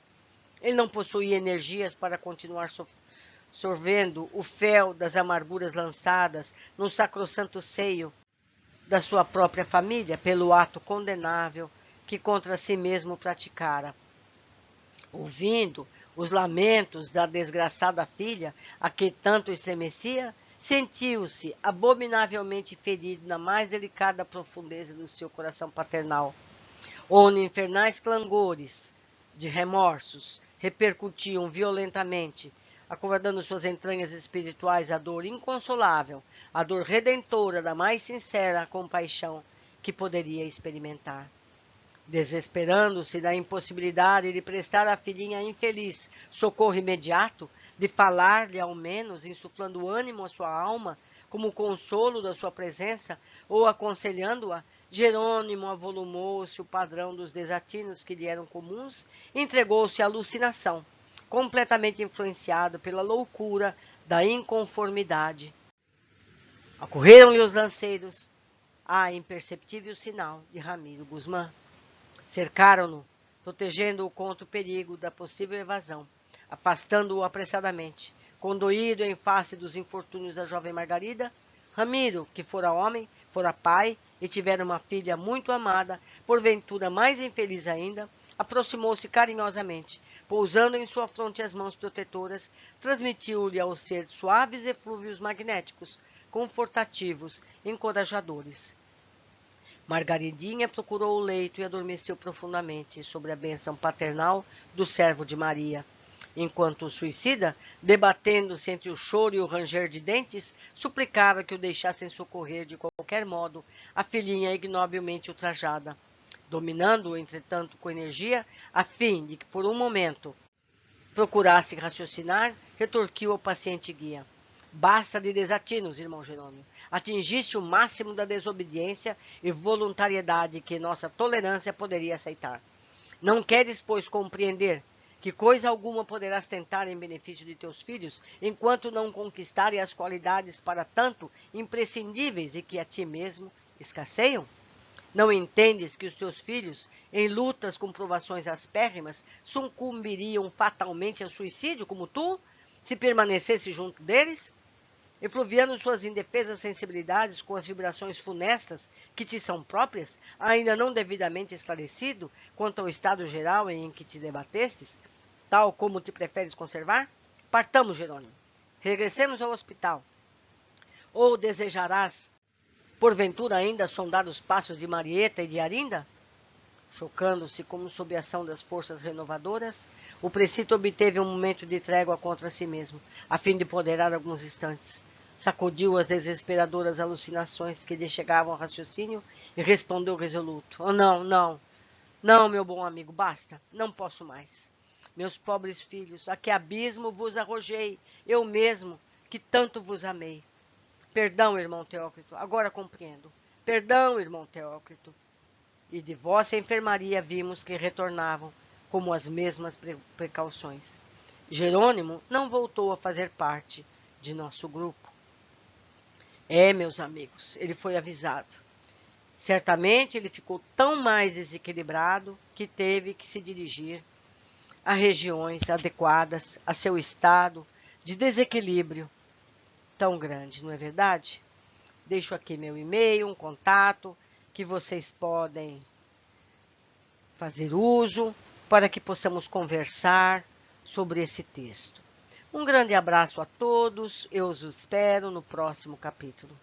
Speaker 1: Ele não possuía energias para continuar sorvendo o fel das amarguras lançadas no sacrossanto seio da sua própria família pelo ato condenável que contra si mesmo praticara. Ouvindo os lamentos da desgraçada filha, a que tanto estremecia, sentiu-se abominavelmente ferido na mais delicada profundeza do seu coração paternal, onde infernais clangores de remorsos repercutiam violentamente, acordando suas entranhas espirituais a dor inconsolável, a dor redentora da mais sincera compaixão que poderia experimentar. Desesperando-se da impossibilidade de prestar à filhinha infeliz socorro imediato, de falar-lhe ao menos, insuflando ânimo à sua alma, como consolo da sua presença, ou aconselhando-a, Jerônimo avolumou-se o padrão dos desatinos que lhe eram comuns e entregou-se à alucinação, completamente influenciado pela loucura da inconformidade. Ocorreram-lhe os lanceiros a imperceptível sinal de Ramiro Guzmán. Cercaram-no, protegendo-o contra o perigo da possível evasão, afastando-o apressadamente. Condoído em face dos infortúnios da jovem Margarida, Ramiro, que fora homem, fora pai e tivera uma filha muito amada, porventura mais infeliz ainda, aproximou-se carinhosamente, pousando em sua fronte as mãos protetoras, transmitiu-lhe ao ser suaves eflúvios magnéticos, confortativos, encorajadores. Margaridinha procurou o leito e adormeceu profundamente sob a bênção paternal do servo de Maria, enquanto o suicida, debatendo-se entre o choro e o ranger de dentes, suplicava que o deixassem socorrer de qualquer modo a filhinha ignobilmente ultrajada. dominando-o, entretanto, com energia, a fim de que, por um momento, procurasse raciocinar, retorquiu ao paciente guia. Basta de desatinos, irmão Jerônimo. Atingiste o máximo da desobediência e voluntariedade que nossa tolerância poderia aceitar. Não queres, pois, compreender que coisa alguma poderás tentar em benefício de teus filhos, enquanto não conquistarem as qualidades para tanto imprescindíveis e que a ti mesmo escasseiam? Não entendes que os teus filhos, em lutas com provações aspérrimas, sucumbiriam fatalmente ao suicídio, como tu, se permanecesse junto deles? Efluviando suas indefesas sensibilidades com as vibrações funestas que te são próprias, ainda não devidamente esclarecido quanto ao estado geral em que te debatestes, tal como te preferes conservar? Partamos, Jerônimo. Regressemos ao hospital. Ou desejarás, porventura, ainda sondar os passos de Marieta e de Arinda? Chocando-se como sob a ação das forças renovadoras, o precito obteve um momento de trégua contra si mesmo, a fim de ponderar alguns instantes. Sacudiu as desesperadoras alucinações que lhe chegavam ao raciocínio e respondeu resoluto. Oh, não, não, não, meu bom amigo, basta, não posso mais. Meus pobres filhos, a que abismo vos arrojei, eu mesmo, que tanto vos amei. Perdão, irmão Teócrito, agora compreendo. Perdão, irmão Teócrito. E de vossa enfermaria vimos que retornavam como as mesmas precauções. Jerônimo não voltou a fazer parte de nosso grupo. Meus amigos, ele foi avisado. Certamente ele ficou tão mais desequilibrado que teve que se dirigir a regiões adequadas a seu estado de desequilíbrio tão grande, não é verdade? Deixo aqui meu e-mail, um contato que vocês podem fazer uso para que possamos conversar sobre esse texto. Um grande abraço a todos, eu os espero no próximo capítulo.